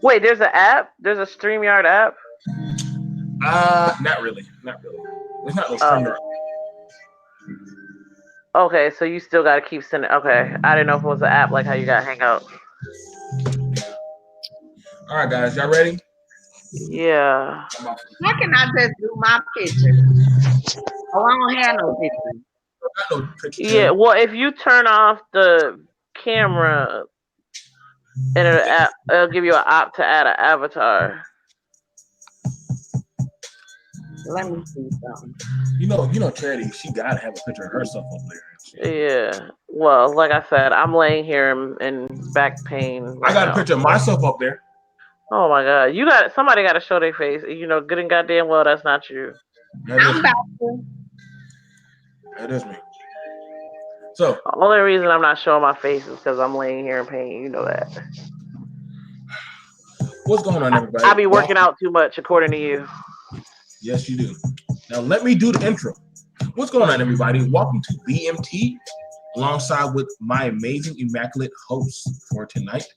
Wait, there's an app. There's a StreamYard app. Not really. Not really. There's not no Oh, streamer. okay. So you still got to keep sending. Okay, I didn't know if it was an app like how you got Hangout. All right, guys, y'all ready? Yeah. Why can I just do my picture? Oh, I don't have no picture. Not no picture. Yeah. Well, if you turn off the camera, and it'll give you an op to add an avatar. Let me see something. You know, Charity, she gotta have a picture of herself up there. Yeah. Well, like I said, I'm laying here in back pain. I got a picture of myself up there. Oh my god! Somebody got to show their face. You know, good and goddamn well that's not you. I'm about to. That is me. So the only reason I'm not showing my face is because I'm laying here in pain. You know that. What's going on, everybody? I be working out too much, according to you. Yes, you do. Now let me do the intro. What's going on, everybody? Welcome to BMT, alongside with my amazing, immaculate hosts for tonight.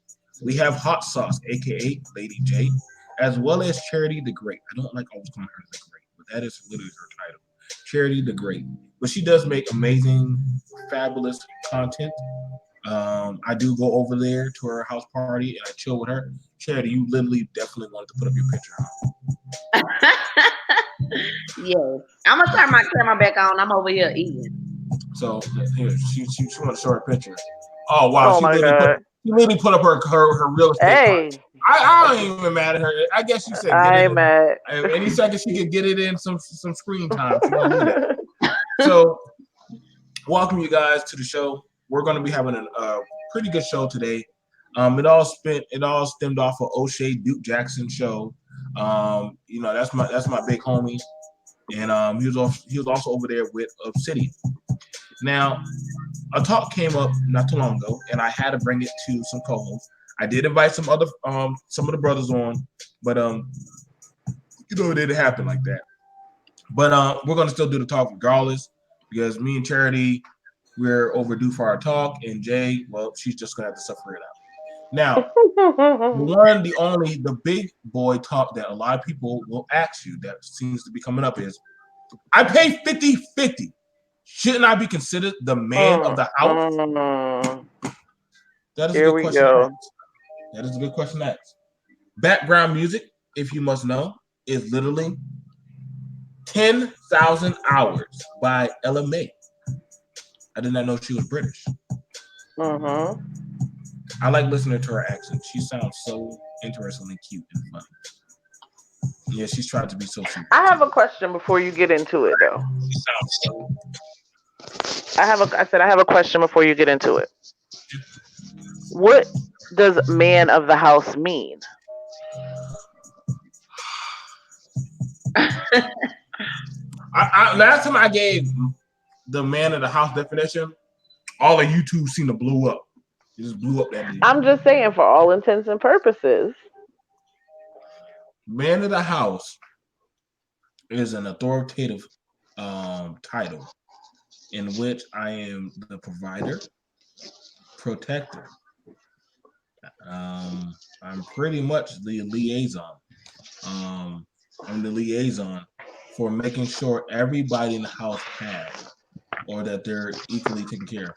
We have Hot Sauce, aka Lady J, as well as Charity the Great. I don't like always calling her the Great, but that is literally her title, Charity the Great. But she does make amazing, fabulous content. I do go over there to her house party and I chill with her. Charity, you literally definitely wanted to put up your picture. Yeah, I'm gonna turn my camera back on. I'm over here eating. So here, she want to show her picture. Oh wow, Oh my god. She literally put up her real estate. Hey, I ain't even mad at her. I guess she said I ain't mad. Any second she could get it in some screen time. She gonna do that. So welcome you guys to the show. We're going to be having a pretty good show today. It all stemmed off of O'Shea Duke Jackson show. You know, that's my big homie, and he was also over there with Obsidian. Now, a talk came up not too long ago, and I had to bring it to some co-hosts. I did invite some of the brothers on, but you know, it didn't happen like that. But we're gonna still do the talk regardless, because me and Charity, we're overdue for our talk, and Jay, well, she's just gonna have to suffer it out. Now, the big boy talk that a lot of people will ask you that seems to be coming up is, I pay 50-50. Shouldn't I be considered the man of the house? That is a good question to ask. That is a good question to ask. Background music, if you must know, is literally 10,000 Hours by Ella Mai. I did not know she was British. I like listening to her accent. She sounds so interestingly cute and funny. Yeah, she's trying to be so cute. I have a question before you get into it, though. She sounds so. I have a question before you get into it. What does man of the house mean? Last time I gave the man of the house definition, all of YouTube seemed to blow up. It just blew up that day. I'm just saying, for all intents and purposes. Man of the house is an authoritative title in which I am the provider, protector. I'm pretty much the liaison. I'm the liaison for making sure everybody in the house has, or that they're equally taken care of.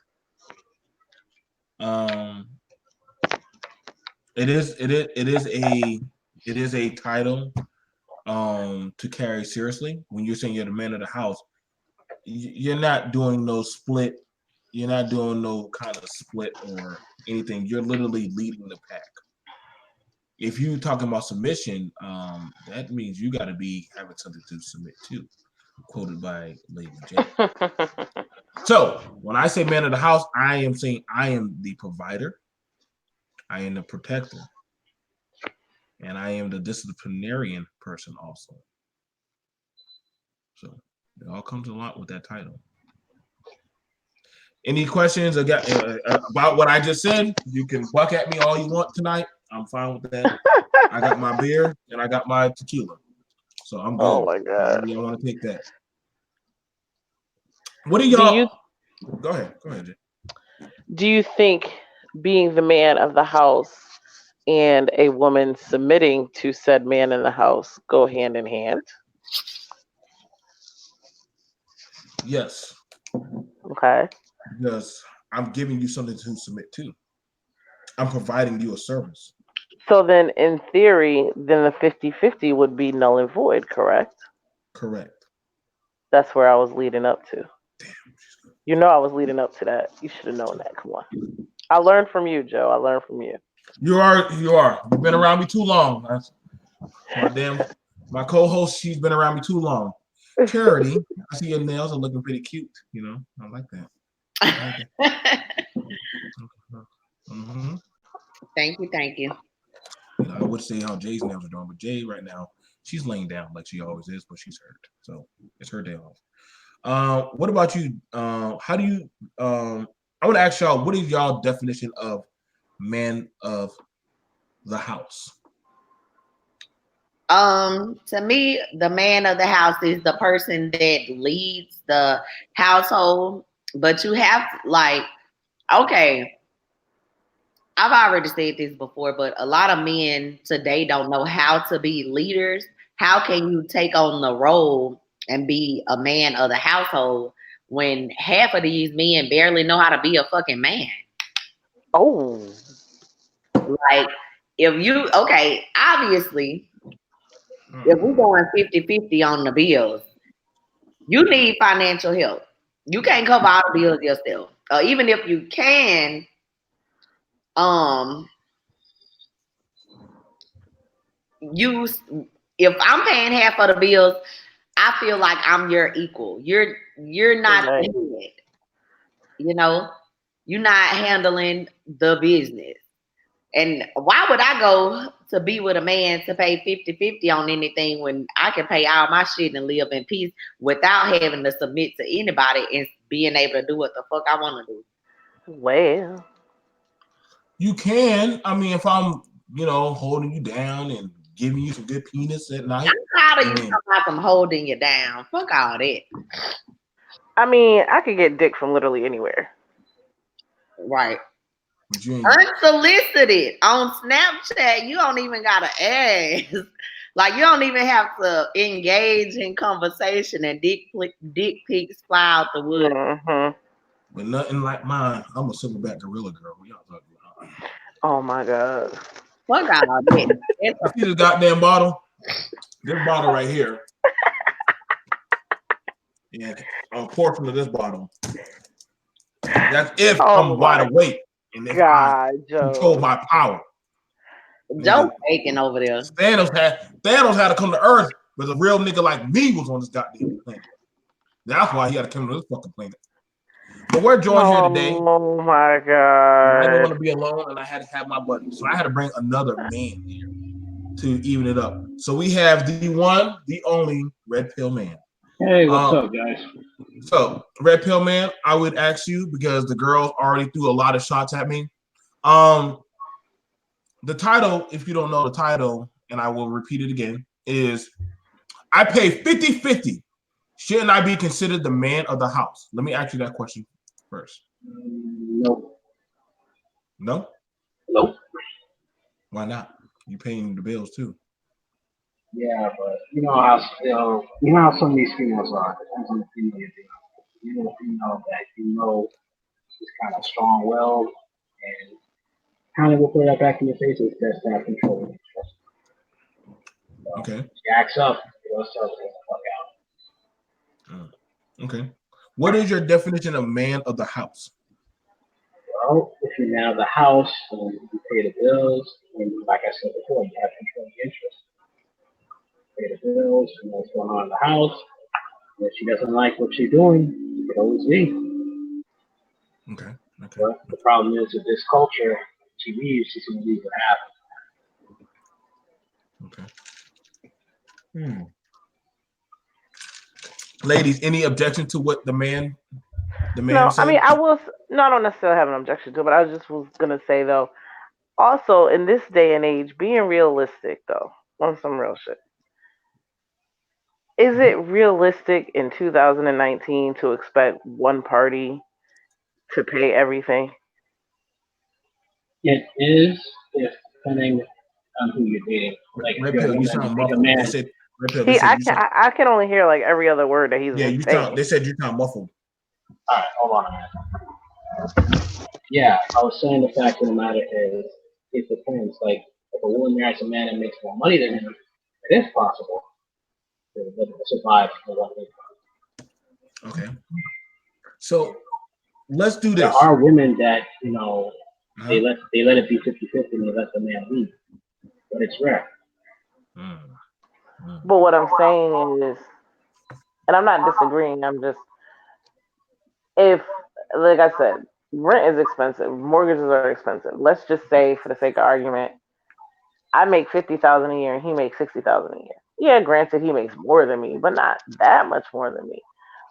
It is a title to carry seriously. When you're saying you're the man of the house, you're not doing no split. You're not doing no kind of split or anything. You're literally leading the pack. If you're talking about submission, that means you got to be having something to submit to. Quoted by Lady J. So when I say man of the house, I am saying I am the provider, I am the protector, and I am the disciplinarian person also. So it all comes a lot with that title. Any questions about what I just said? You can buck at me all you want tonight. I'm fine with that. I got my beer and I got my tequila. So I'm good. Oh my god! I want to take that. What do y'all? Go ahead, Jay. Do you think being the man of the house and a woman submitting to said man in the house go hand in hand? Yes, Okay. because I'm giving you something to submit to. I'm providing you a service. So then, in theory, then the 50-50 would be null and void, correct? Correct. That's where I was leading up to. You know I was leading up to that. You should have known that. Come on. I learned from you, Joe. I learned from you. You are. You are. You've been around me too long. That's my co-host. She's been around me too long. Charity, I see your nails are looking pretty cute. You know, I like that. Mm-hmm. Thank you, thank you. I would say how Jay's nails are doing, but Jay right now she's laying down like she always is, but she's hurt, so it's her day off. What about you? How do you? I want to ask y'all, what is y'all definition of man of the house? To me, the man of the house is the person that leads the household. But you have like, okay, I've already said this before, but a lot of men today don't know how to be leaders. How can you take on the role and be a man of the household when half of these men barely know how to be a fucking man? Oh. Like, if you, okay, obviously, if we're going 50-50 on the bills, you need financial help. You can't cover all the bills yourself. Even if you can, um, you if I'm paying half of the bills, I feel like I'm your equal. You're not the head. You know, you're not handling the business. And why would I go to be with a man to pay 50-50 on anything when I can pay all my shit and live in peace without having to submit to anybody and being able to do what the fuck I want to do? Well, you can. I mean, if I'm, holding you down and giving you some good penis at night. I'm tired of you talking about some holding you down. Fuck all that. I mean, I could get dick from literally anywhere. Right. Unsolicited on Snapchat, you don't even gotta ask. Like, you don't even have to engage in conversation, and dick pics fly out the wood. Mm-hmm. But nothing like mine. I'm a silverback gorilla girl. What y'all talking about? Oh my god. Fuck all that. You see this goddamn bottle? This bottle right here. Yeah, a portion of this bottle. That's if I'm wide awake and if I control my power. Joe faking over there. Thanos had to come to Earth, but a real nigga like me was on this goddamn planet. That's why he had to come to this fucking planet. But we're joined here today. Oh my god! I didn't want to be alone, and I had to have my buddy, so I had to bring another man here to even it up. So we have the one, the only Red Pill Man. Hey, what's up, guys? So, Red Pill Man, I would ask you because the girls already threw a lot of shots at me. The title, if you don't know the title, and I will repeat it again, is I pay 50-50. Shouldn't I be considered the man of the house? Let me ask you that question first. No. No? Nope. Why not? You paying the bills too. Yeah, but you know how some of these females are. Depends on the female you're dealing with. You know, a female that is kind of strong-willed and kind of will put that back in your face is that's not controlling interest. So okay. She acts up, you'll start to get the fuck out. Okay. What is your definition of man of the house? Well, if you're man of the house, you pay the bills, and like I said before, you have control of interest. Pay the bills, and what's going on in the house. And if she doesn't like what you're doing, you can always leave. Okay. But the problem is with this culture, she leaves, she's going to leave what happened. Okay. Ladies, any objection to what the man no, said? I mean, I don't necessarily have an objection to it, but I just was going to say, though, also in this day and age, being realistic, though, on some real shit. Is it realistic in 2019 to expect one party to pay everything? It is if depending on who you're dating. Like if Red you're a Pill, you woman, sound like a muffled. They man. said Red Pill. They See, said you sound. I can only hear like every other word that he's Yeah, you saying. sound. They said you sound muffled. All right, hold on a minute. Yeah, I was saying the fact of the matter is, it depends. Like if a woman marries a man that makes more money than him, it is possible to survive for one income. Okay. So let's do There this. are women that Uh-huh. they let it be 50-50 and they let the man lead, but it's rare. But what I'm saying is, and I'm not disagreeing. I'm just, if, like I said, rent is expensive, mortgages are expensive. Let's just say, for the sake of argument, I make 50,000 a year and he makes 60,000 a year. Yeah, granted, he makes more than me, but not that much more than me.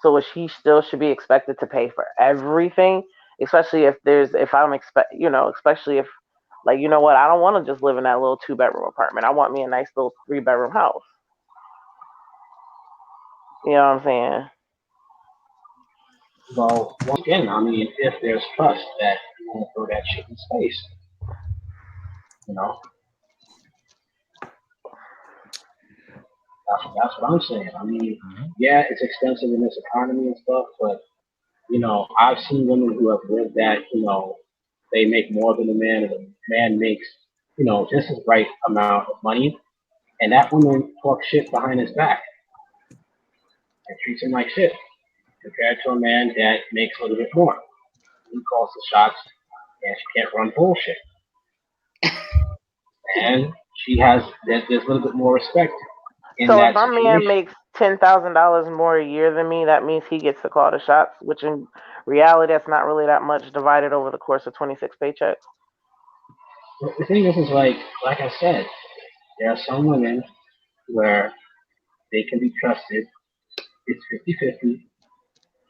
So he still should be expected to pay for everything, especially if I'm especially if, like, you know what, I don't want to just live in that little 2-bedroom apartment. I want me a nice little 3-bedroom house. You know what I'm saying? Well, once again, I mean, if there's trust that you want to throw that shit in space, that's what I'm saying. I mean, yeah, it's expensive in this economy and stuff, but I've seen women who have lived that, they make more than the man, and the man makes, just his right amount of money, and that woman talks shit behind his back and treats him like shit, compared to a man that makes a little bit more. He calls the shots, and she can't run bullshit. And there's a little bit more respect in So that if my situation. man makes $10,000 more a year than me, that means he gets to call the shots, which in reality, that's not really that much divided over the course of 26 paychecks. The thing is like I said, there are some women where they can be trusted. It's 50-50,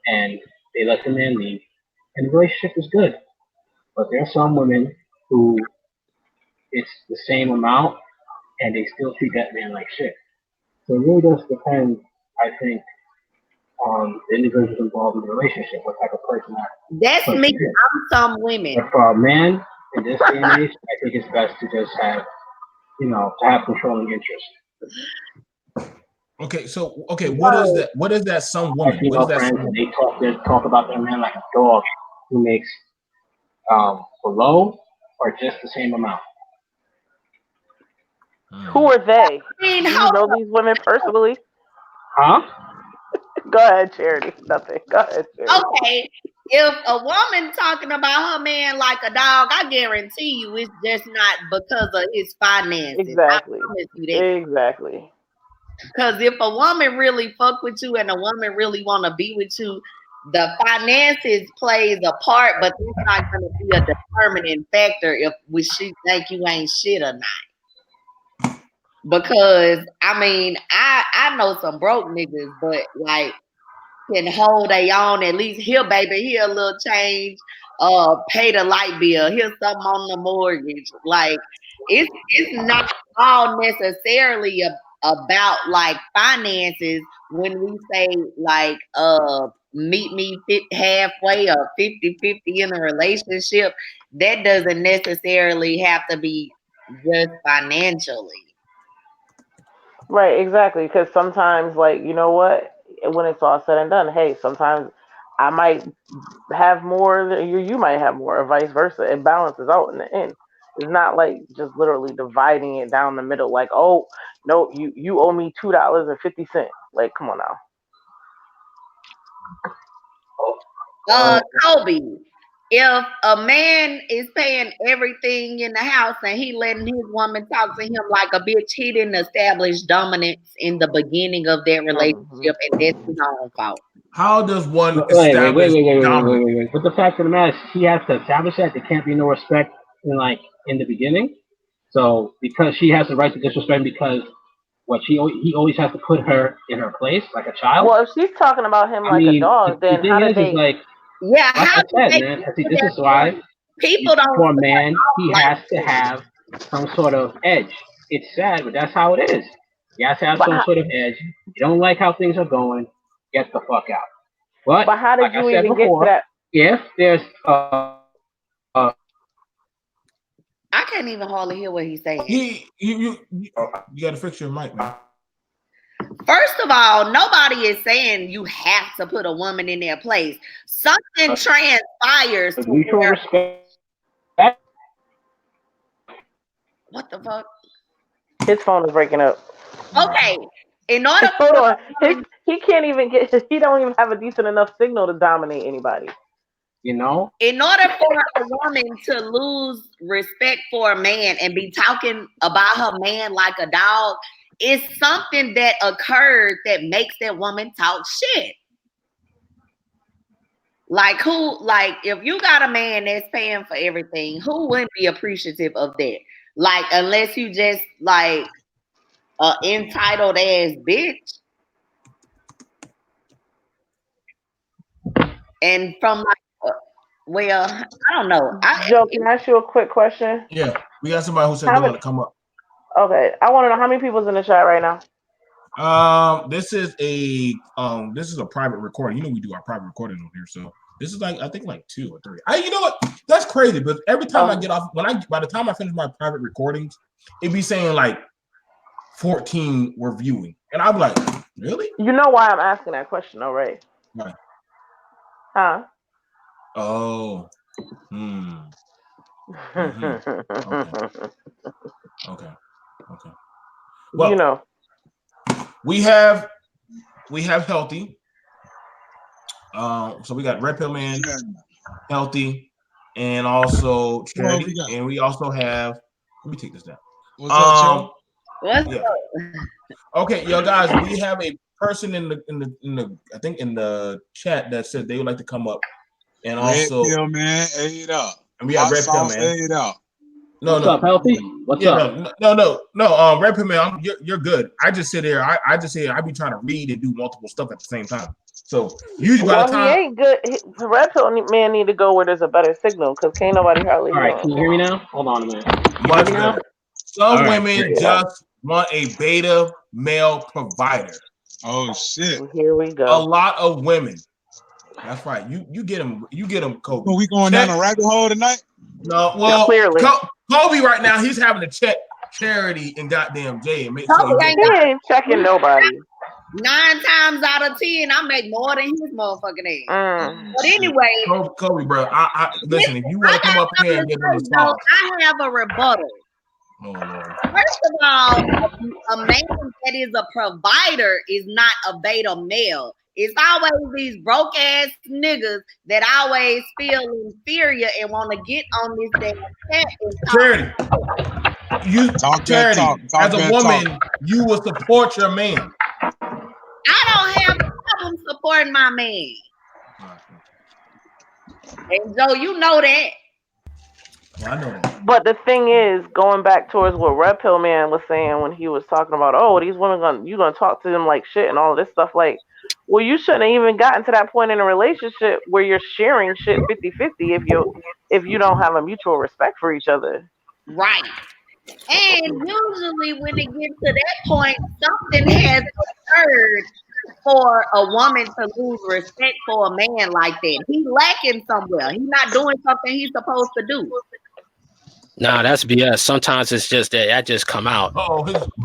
and they let the man lead, and the relationship is good. But there are some women who it's the same amount, and they still treat that man like shit. So it really does depend, I think, on the individuals involved in the relationship, what type of person That's me. I'm some women. But for a man in this day and age, I think it's best to just have, to have controlling interest. Okay, so what is that? What is that? Some woman. Female friends, and they talk about their man like a dog who makes below or just the same amount. Who are they? I mean, Do you know these women personally? Huh? Go ahead, Charity. Nothing. Go ahead, Charity. Okay. If a woman talking about her man like a dog, I guarantee you it's just not because of his finances. Exactly. I promise you that. Exactly. Because if a woman really fuck with you and a woman really want to be with you, the finances plays a part, but that's not going to be a determining factor if she think you ain't shit or not. Because I mean, I know some broke niggas, but like can hold their own. At least here, baby, here a little change. Pay the light bill. Here's something on the mortgage. Like it's not all necessarily about like finances when we say like meet me halfway or 50-50 in a relationship. That doesn't necessarily have to be just financially. Right, exactly. Because sometimes, like, you know what? When it's all said and done, hey, sometimes I might have more than you might have more, or vice versa. It balances out in the end. It's not like just literally dividing it down the middle. Like, oh no, you owe me $2.50. Like, come on now. Kobe, if a man is paying everything in the house and he letting his woman talk to him like a bitch, he didn't establish dominance in the beginning of that relationship, and that's his own fault. How does one establish dominance? Wait. But the fact of the matter is, he has to establish that there can't be no respect in the beginning. So because she has the right to disrespect, because he always has to put her in her place like a child. Well, if she's talking about him like a dog, then how did they? Yeah, like I said, man. This is why people don't. For a man, he has to have some sort of edge. It's sad, but that's how it is. He has to have some sort of edge. You don't like how things are going, get the fuck out. But how did like you I said even before, get to that? If there's I can't even hardly hear what he's saying. You got to fix your mic, man. First of all, nobody is saying you have to put a woman in their place. Something transpires. Mutual respect. What the fuck? His phone is breaking up. Okay. In order Hold on. He can't even get. He don't even have a decent enough signal to dominate anybody. You know? In order for a woman to lose respect for a man and be talking about her man like a dog, it's something that occurred that makes that woman talk shit. Like if you got a man that's paying for everything, who wouldn't be appreciative of that? Like, unless you just like a entitled ass bitch. And from like, well, I don't know. Joe, can I ask you a quick question? Yeah, we got somebody who said they want to come up. Okay, I want to know how many people's in the chat right now. This is a private recording. You know we do our private recording on here, so this is I think 2 or 3. You know what? That's crazy, but every time I get off, by the time I finish my private recordings, it be saying like 14 were viewing, and I'm like, really? You know why I'm asking that question, though, right? Right. Huh? Oh. Okay. Well, you know, we have Healthy. So we got Red Pill Man, Healthy, and also Charity, and we also have. Let me take this down. What's up, What's up? Okay, yo guys, we have a person in the I think in the chat that said they would like to come up, and also Red Pill Man, ate up. And we have Red Pill Man. Ate up. What's up, Healthy? What's up? No, Red Pill Man, you're good. I just sit here. I just sit here. I be trying to read and do multiple stuff at the same time. So usually by the time he ain't good. The Red Pill Man need to go where there's a better signal because can't nobody hardly. All right, can you hear me now? Hold on a minute. Much better. Some women just want a beta male provider. Oh shit! Here we go. A lot of women. That's right. You get them. You get them, Kobe. Are we going down a rabbit hole tonight? No. Well, clearly. Kobe right now he's having to check Charity and goddamn Jay and make sure he ain't checking nobody. 9 times out of 10, I make more than his motherfucking ass. But anyway, Kobe, bro, I listen. If you want to come up here and get them I have a rebuttal. Oh, Lord. First of all, a man that is a provider is not a beta male. It's always these broke ass niggas that always feel inferior and want to get on this damn chat. Charity, as a woman, you will support your man. I don't have a problem supporting my man. And Joe, you know that. Well, I know that. But the thing is, going back towards what Red Pill Man was saying when he was talking about, these women you gonna talk to them like shit and all of this stuff, like, well, you shouldn't have even gotten to that point in a relationship where you're sharing shit 50-50 if you don't have a mutual respect for each other. Right. And usually when it gets to that point, something has occurred for a woman to lose respect for a man like that. He's lacking somewhere. He's not doing something he's supposed to do. Nah, that's BS. Sometimes it's just that just come out.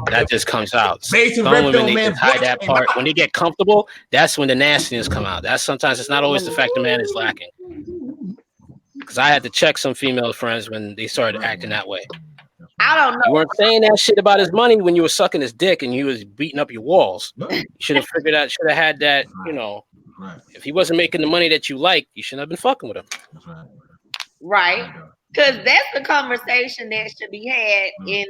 That just comes out. Some women, they just hide that part. When they get comfortable, that's when the nastiness come out. Sometimes it's not always the fact the man is lacking. Because I had to check some female friends when they started acting that way. I don't know. You weren't saying that shit about his money when you were sucking his dick and you was beating up your walls. You should have figured out, should have had that, if he wasn't making the money that you liked, you shouldn't have been fucking with him. Right. Because that's the conversation that should be had in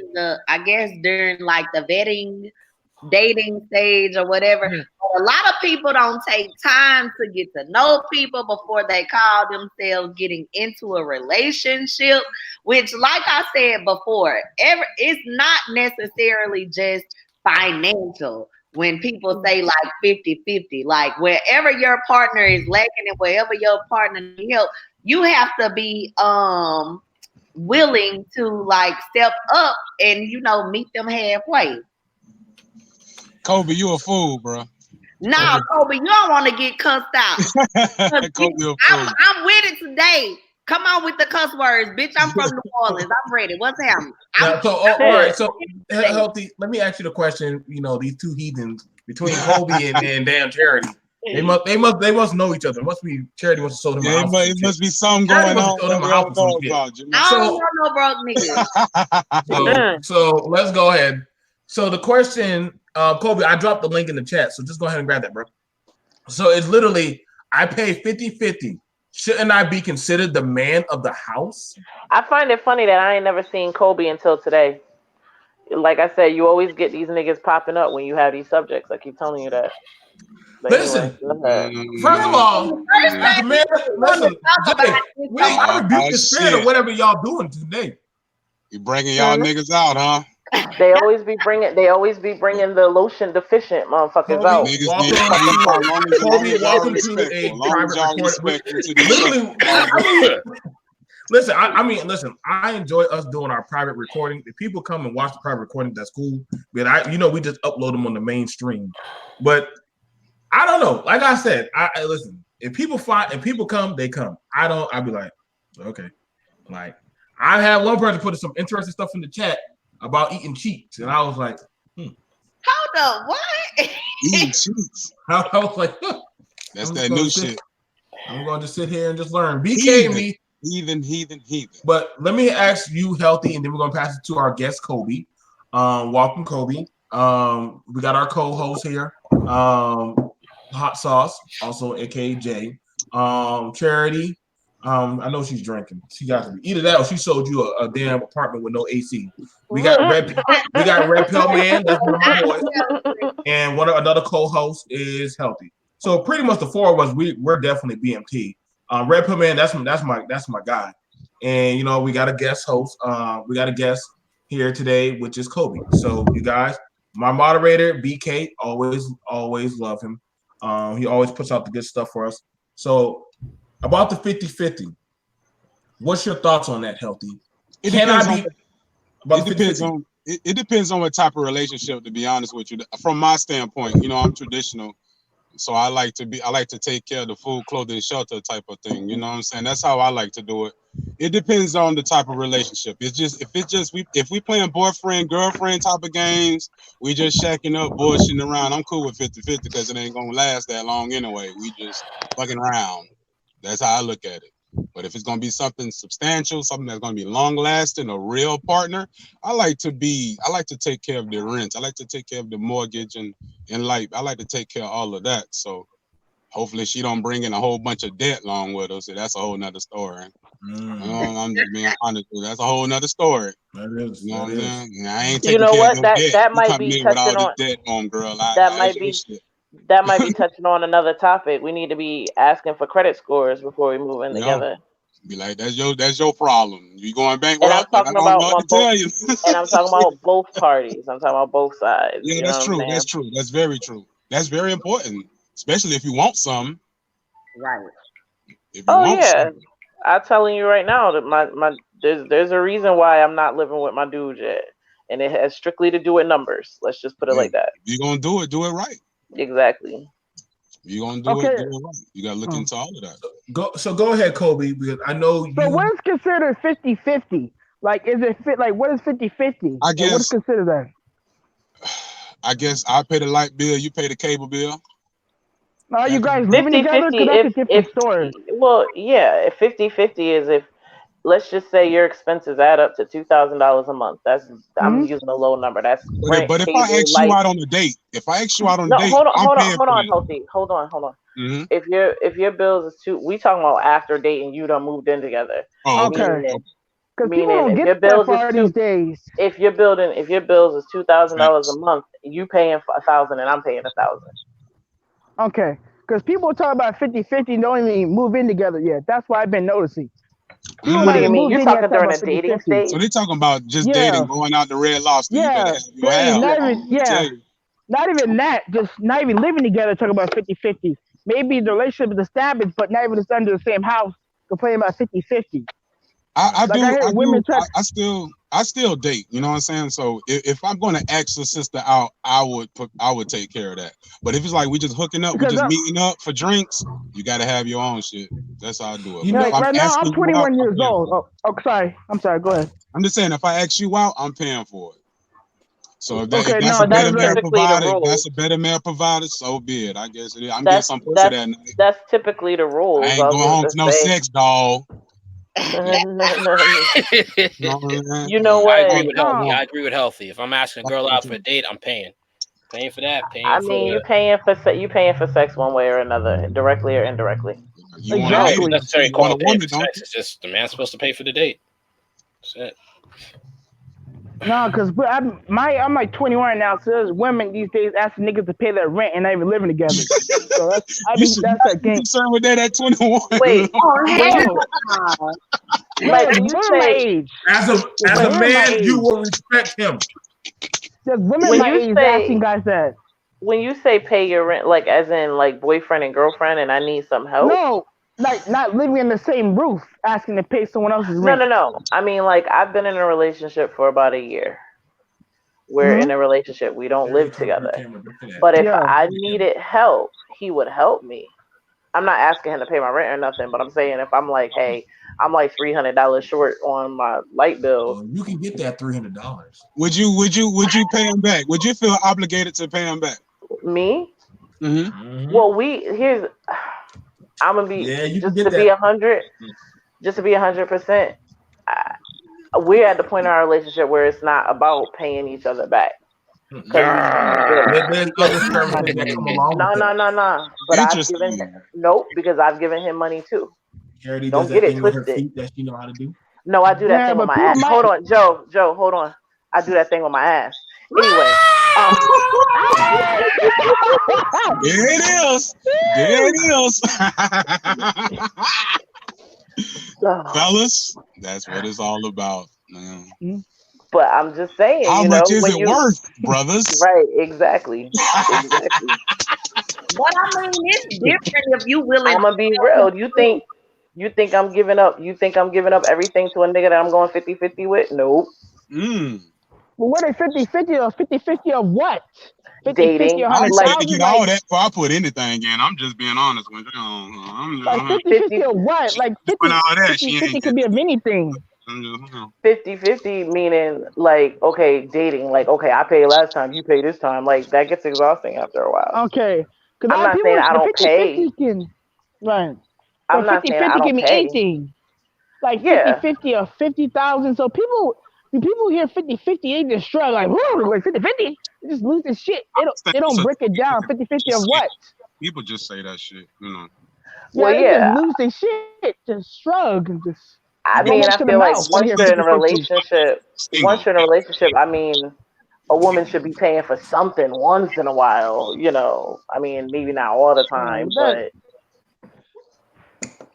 during like the dating stage or whatever. But a lot of people don't take time to get to know people before they call themselves getting into a relationship, which, like I said before, it's not necessarily just financial. When people say like 50-50, like wherever your partner is lacking and wherever your partner needs help, you have to be willing to like step up and meet them halfway. Kobe, you a fool, bro. Nah, Kobe, you don't want to get cussed out. Kobe, I'm with it today. Come on with the cuss words, bitch. I'm from New Orleans. I'm ready. What's happening? All right. So, Healthy, let me ask you the question. You know, these two heathens between Kobe and damn Charity. They must know each other. It must be Charity wants to show them a house. It must be something going on. I don't know no broke niggas. So let's go ahead. So the question, Kobe, I dropped the link in the chat. So just go ahead and grab that, bro. So it's literally, I pay 50-50. Shouldn't I be considered the man of the house? I find it funny that I ain't never seen Kobe until today. Like I said, you always get these niggas popping up when you have these subjects. I keep telling you that. But listen, anyway, first of all, listen, I rebuke the spirit of whatever y'all doing today. You bringing y'all niggas out, huh? They always be bringing the lotion deficient motherfuckers out. Welcome to a private recording. Listen, I mean, I enjoy us doing our private recording. If people come and watch the private recording, that's cool. But we just upload them on the mainstream. But I don't know. Like I said, I listen. If people come, they come. I'd be like, okay. Like I had one person put some interesting stuff in the chat about eating cheeks, and I was like, Hold up, what? Eating cheeks. I was like, that's that new shit. I'm going to sit here and just learn. BK me. Heathen. But let me ask you, Healthy, and then we're gonna pass it to our guest, Kobe. Welcome, Kobe. We got our co-host here, Hot Sauce, also aka Jay. Charity. I know she's drinking. She got to be either that or she sold you a damn apartment with no AC. We got Red Pill Man, that's one of my boys, and another co-host is Healthy. So pretty much the four of us, we're definitely BMT. Red Pill Man, that's my guy, and we got a guest host. We got a guest here today, which is Kobe. So you guys, my moderator BK, always love him. He always puts out the good stuff for us. So about the 50-50, what's your thoughts on that, Healthy? It depends on what type of relationship, to be honest with you. From my standpoint, I'm traditional. So I like to take care of the food, clothing, shelter type of thing. You know what I'm saying? That's how I like to do it. It depends on the type of relationship. If we playing boyfriend, girlfriend type of games, we just shacking up, bullshitting around. I'm cool with 50-50 because it ain't gonna last that long anyway. We just fucking around. That's how I look at it. But if it's gonna be something substantial, something that's gonna be long lasting, a real partner, I like to take care of the rent. I like to take care of the mortgage and life. I like to take care of all of that. So hopefully she don't bring in a whole bunch of debt along with us. So that's a whole nother story. I'm just being honest with you. That's a whole nother story. That is. You know what I'm saying? I ain't taking care of debt. That might be touching on debt on, girl. That might be touching on another topic. We need to be asking for credit scores before we move in together. Be like, that's your problem. You going bankrupt? And I'm talking I'm talking about both parties. I'm talking about both sides. Yeah, that's true. That's true. That's very true. That's very important, especially if you want some. Right. I'm telling you right now that there's a reason why I'm not living with my dude yet, and it has strictly to do with numbers. Let's just put it like that. If you're gonna do it right. Exactly. You're gonna do it right. You gotta look into all of that. Go ahead, Kobe, because I know you. So what is considered 50-50? Like, is it fit? Like, what is 50-50? I guess. What is considered that? I guess I pay the light bill, you pay the cable bill. Are you guys living together? Because that's a different story. Well, yeah, 50-50 is if, let's just say your expenses add up to $2,000 a month. I'm using a low number. That's rent, but if cable, I ask you out on a date, hold on. Mm-hmm. If your bills is we talking about after dating, you done moved in together. Oh, okay. Because people don't get that far these days. If your bills is $2,000 a month, you paying $1,000 and I'm paying $1,000. Okay, because people talk about 50-50 don't even move in together yet. That's why I've been noticing. What do you mean? You're talking during a dating stage? So they're talking about just dating, going out to Red Lobster. Not even that. Just not even living together. Talking about 50-50. Maybe the relationship is established, but not even under the same house. Complaining about 50-50. I I still date. You know what I'm saying? So if I'm going to ask a sister out, I would take care of that. But if it's like we just hooking up, we just meeting up for drinks, you got to have your own shit. That's how I do it. Like, right now, I'm 21 years old. Oh, sorry. I'm sorry. Go ahead. I'm just saying, if I ask you out, I'm paying for it. So if that's a better male provider, so be it. I guess it is. I'm getting some pussy that night. That's typically the rule. I ain't going home to no sex, dog. You know what? I agree with healthy. If I'm asking a girl out for a date, I'm paying for that. You're paying for sex one way or another, directly or indirectly. You exactly. Necessarily call it paying for sex. It's just the man's supposed to pay for the date. That's it. No, because I'm like 21 now, so there's women these days asking niggas to pay their rent and not even living together. So that's that game. Concerned with that at 21. Wait, like you say, as a man, you will respect him. There's women my age asking guys that. When you say pay your rent, like as in like boyfriend and girlfriend, and I need some help. No. Like not living in the same roof, asking to pay someone else's rent. No. I mean, like I've been in a relationship for about a year. We're in a relationship. We don't live together. But if I needed help, he would help me. I'm not asking him to pay my rent or nothing, but I'm saying if I'm like, hey, I'm like $300 short on my light bill. You can get that $300. Would you pay him back? Would you feel obligated to pay him back? Me? Mm-hmm. Well, I'm gonna be just to be 100%. We're at the point in our relationship where it's not about paying each other back. No. But because I've given him money too. Don't get it twisted. That you know how to do. No, I do that thing with my ass. Hold on, Joe, hold on. I do that thing with my ass. Anyway. There it is. Fellas, that's what it's all about, man. But I'm just saying, how much is it worth, brothers? Right, exactly. But I mean, it's different if you willing. I'm gonna be real. You think I'm giving up? You think I'm giving up everything to a nigga that I'm going 50-50 with? Nope. Well, what is 50-50 or 50-50 of what? 50, dating. I like to get all that before I put anything in. I'm just being honest with you. Like 50-50 of what? Like 50-50 could be of anything. 50-50 meaning like, okay, dating. Like, okay, I paid last time, you pay this time. Like, that gets exhausting after a while. Okay. I'm not saying I don't pay. Right. I'm not saying I don't pay. Anything. Like 50-50 or 50,000. So people hear 50-50, they just shrug like, whoa, like 50-50. They just lose this shit. They don't break it down. 50-50 of what? People just say that shit, you know. Well, they just lose their shit, just shrug and just. I mean, I feel like once you're in a relationship, I mean, a woman should be paying for something once in a while, you know. I mean, maybe not all the time, but.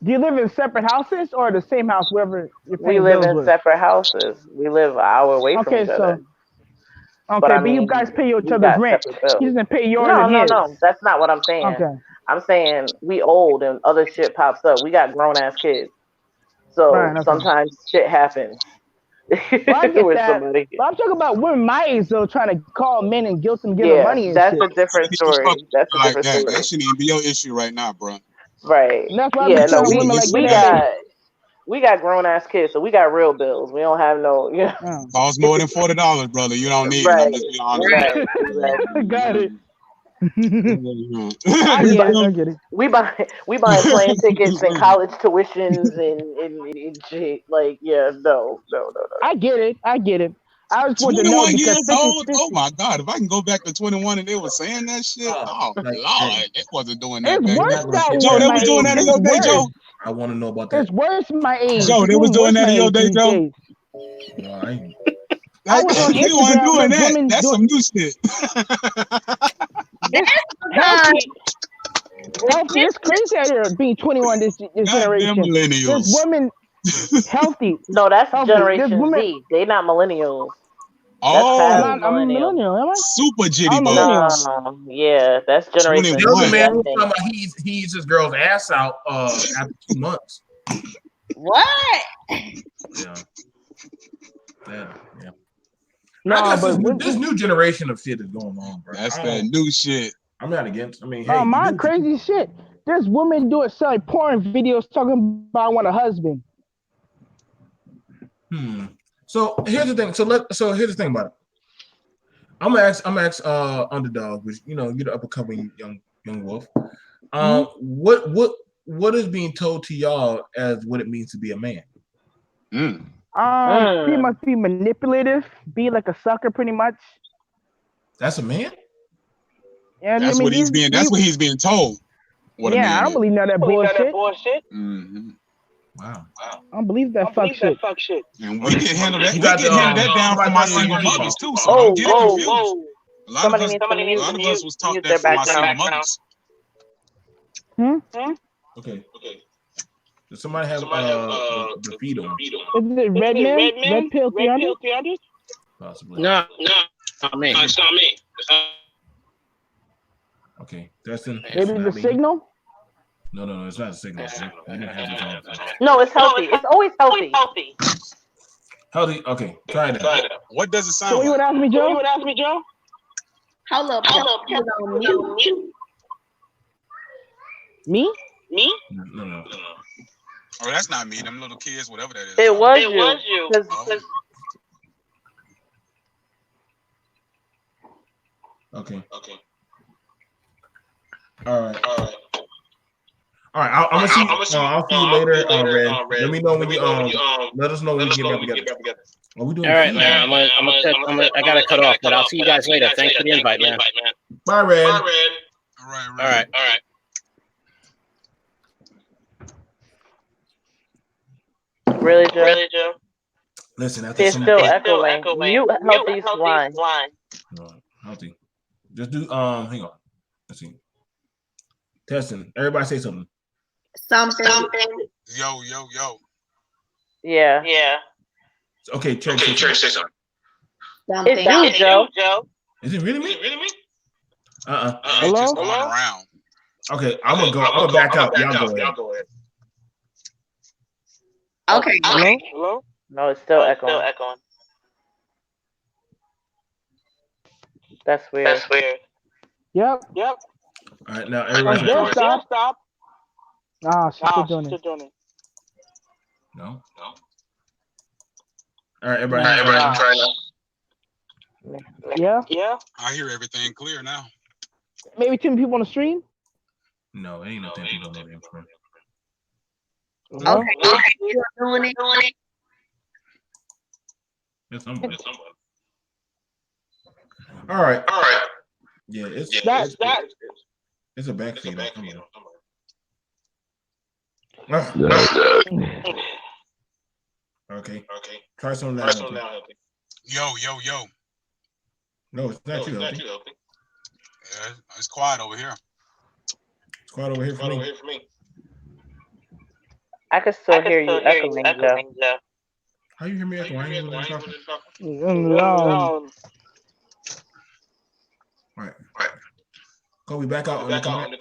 Do you live in separate houses or the same house, wherever you're paying? We live in separate houses. We live an hour away from each other. But you guys pay each other's rent. He doesn't pay yours and his. No. That's not what I'm saying. Okay. I'm saying we old and other shit pops up. We got grown-ass kids. So sometimes shit happens. Well, I get that. But I'm talking about women my age, though, trying to call men and guilt them, give them money and that's shit. A different story. That's a different story. That shouldn't even be your issue right now, bro. Right. That's why we got grown ass kids, so we got real bills. We don't have no, you know. Costs more than $40, brother. You don't need right. it. I'm just being honest. Got it. I get it. We buy plane tickets and college tuitions and shit. Like, no. I get it. I was 21 years old. Oh my God! If I can go back to 21 and they were saying that shit, oh Lord, it wasn't doing that. It's worse that Joe, they was doing that in your day, Joe. I want to know about that. It's worse my age. Joe, they was doing that in your day, Joe. They weren't doing that. That's some new shit. It's crazy out here being 21 this generation. There's women healthy. No, that's Generation Z. They not millennials. I'm a millennial, am I? Super jitty boys. Yeah, that's Generation Z. The other man was talking about he eats his girl's ass out after 2 months. What? Yeah. Yeah. No, but this new generation of shit is going on, bro. That's that new shit. I'm not against. I mean, hey, my crazy shit. There's women doing selling porn videos talking about I want a husband. So here's the thing. So here's the thing about it. I'm gonna ask Underdog, which you're the up and coming young wolf. What is being told to y'all as what it means to be a man? Pretty much be manipulative, be like a sucker, pretty much. That's a man. Yeah, that's what he's being. That's what he's being told. What I don't believe none of that bullshit. Wow. I don't believe that fuck shit. And we can handle that. We can handle that down from my single mothers too. So don't get confused. A lot of us was taught that from my single mothers. Okay. Does somebody have the feed on? Is it Red Pill 300? Possibly. No, not me. It's not me. Okay, Dustin. Maybe the signal? No, it's not a signal. No, it's healthy. It's always healthy. Healthy. Okay, try that. What does it sound So like? you would ask me, Joe? Hold up. Me? No. Oh, that's not me. Them little kids, whatever that is. It was you. Okay. All right. I'm gonna see. I'll see you later, Red. Let me know when you let us know when you get back together. Are we doing? All right, man. I gotta cut off, but I'll see you guys later. Thanks for the invite, man. Bye, Red. All right. Really, Joe? Listen, they're still echoing. Mute Healthy's line. No, Healthy. Just do. Hang on. Let's see. Testing. Everybody say something. Something. Yo. Yeah. Okay, check. Say something. It's you, Joe. Is it really me? It's just going around. Okay, I'm gonna go. I'm gonna back up. Y'all go ahead. Okay. Hello? No, it's still echoing. That's weird. Yep. All right, now everybody. Stop. She's still doing it. No. All right, everybody. Try now. Yeah. I hear everything clear now. Maybe 10 people on the stream. No, ain't no 10 people on the stream. Okay. You're doing it. It's somebody. All right. Yeah, it's a backseat. Okay. Try something now. Yo. No, it's not you, Healthy. Yeah, it's quiet over here. It's quiet over here for me. I can still hear you echoing, Joe. How you hear me echoing? No. All right. Kobe, back out. Hang on.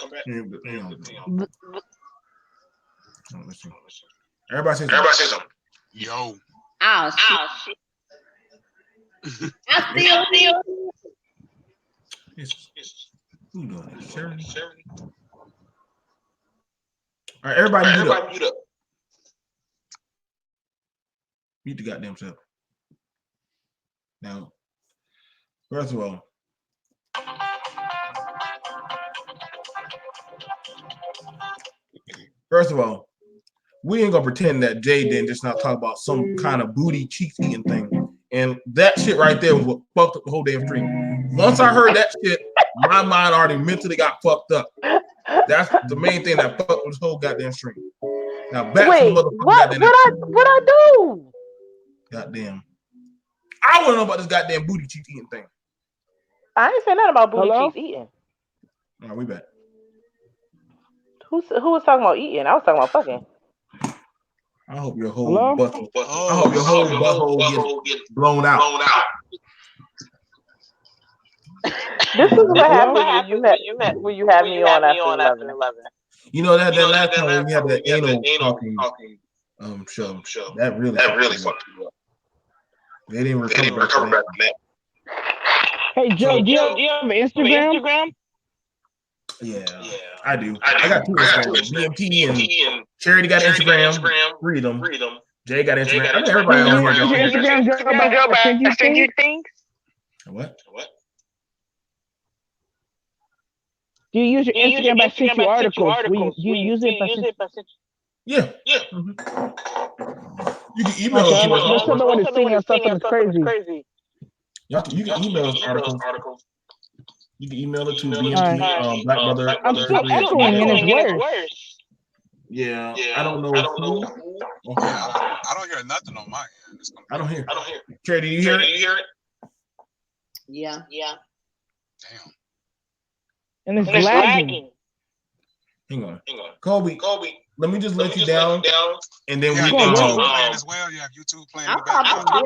Let's see. Everybody say something. Yo. Oh, shit. I still. Who doing this? Sharon? All right, everybody mute up. Mute the goddamn self. Now, first of all, we ain't gonna pretend that Jay didn't just not talk about some kind of booty cheeks eating thing. And that shit right there was what fucked up the whole damn stream. Once I heard that shit, my mind already mentally got fucked up. That's the main thing that fucked with this whole goddamn stream. Now back to the motherfucker. What I do? Goddamn. I want to know about this goddamn booty cheeks eating thing. I ain't saying nothing about booty cheeks eating. All right, we back. Who was talking about eating? I was talking about fucking. I hope your whole butthole gets blown out. This is what happened when you had me on after 11. You know that last time when we had the anal talking show. That really fucked me up. They didn't recover back from that. Hey Joe, do you have an Instagram? Yeah, I do. I got two Instagrams. BMT and Charity got Instagram. Freedom. Jay got Instagram. I mean, everybody on here got Instagram. Joe, I send you things. What? Do you use your Instagram by send you articles? Do you use it by send? Yeah. Mm-hmm. You can email it to us. Most of the one is seeing stuff that's crazy. You can email us articles. You can email it to BMT, Black Brother. I'm still echoing and it's worse. Yeah, I don't know. I don't hear nothing on my end. I don't hear. Trey, do you hear it? Yeah. Damn. And it's lagging. Hang on. Kobe, let me just let you down, and then we go playing as well. You have YouTube playing in the background.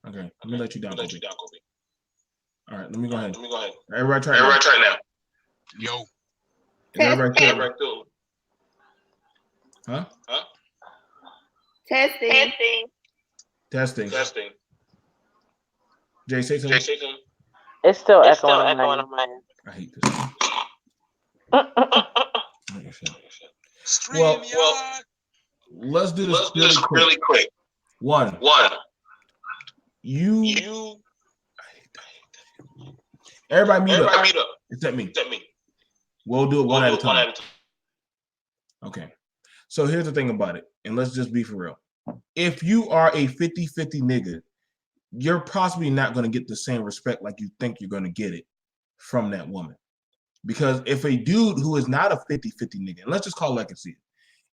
Okay, let me let you down, Kobe. All right, let me go ahead. Everybody try now. Yo. Everybody cool. Huh? Testing. Jay, say something. It's still echoing on my end. I hate this. Well, let's do this really quick. One. You. Everybody meet up. Except me. We'll do it one at a time. Okay. So here's the thing about it, and let's just be for real. If you are a 50-50 nigga, you're possibly not going to get the same respect like you think you're going to get it from that woman. Because if a dude who is not a 50-50 nigga, and let's just call it like it's it,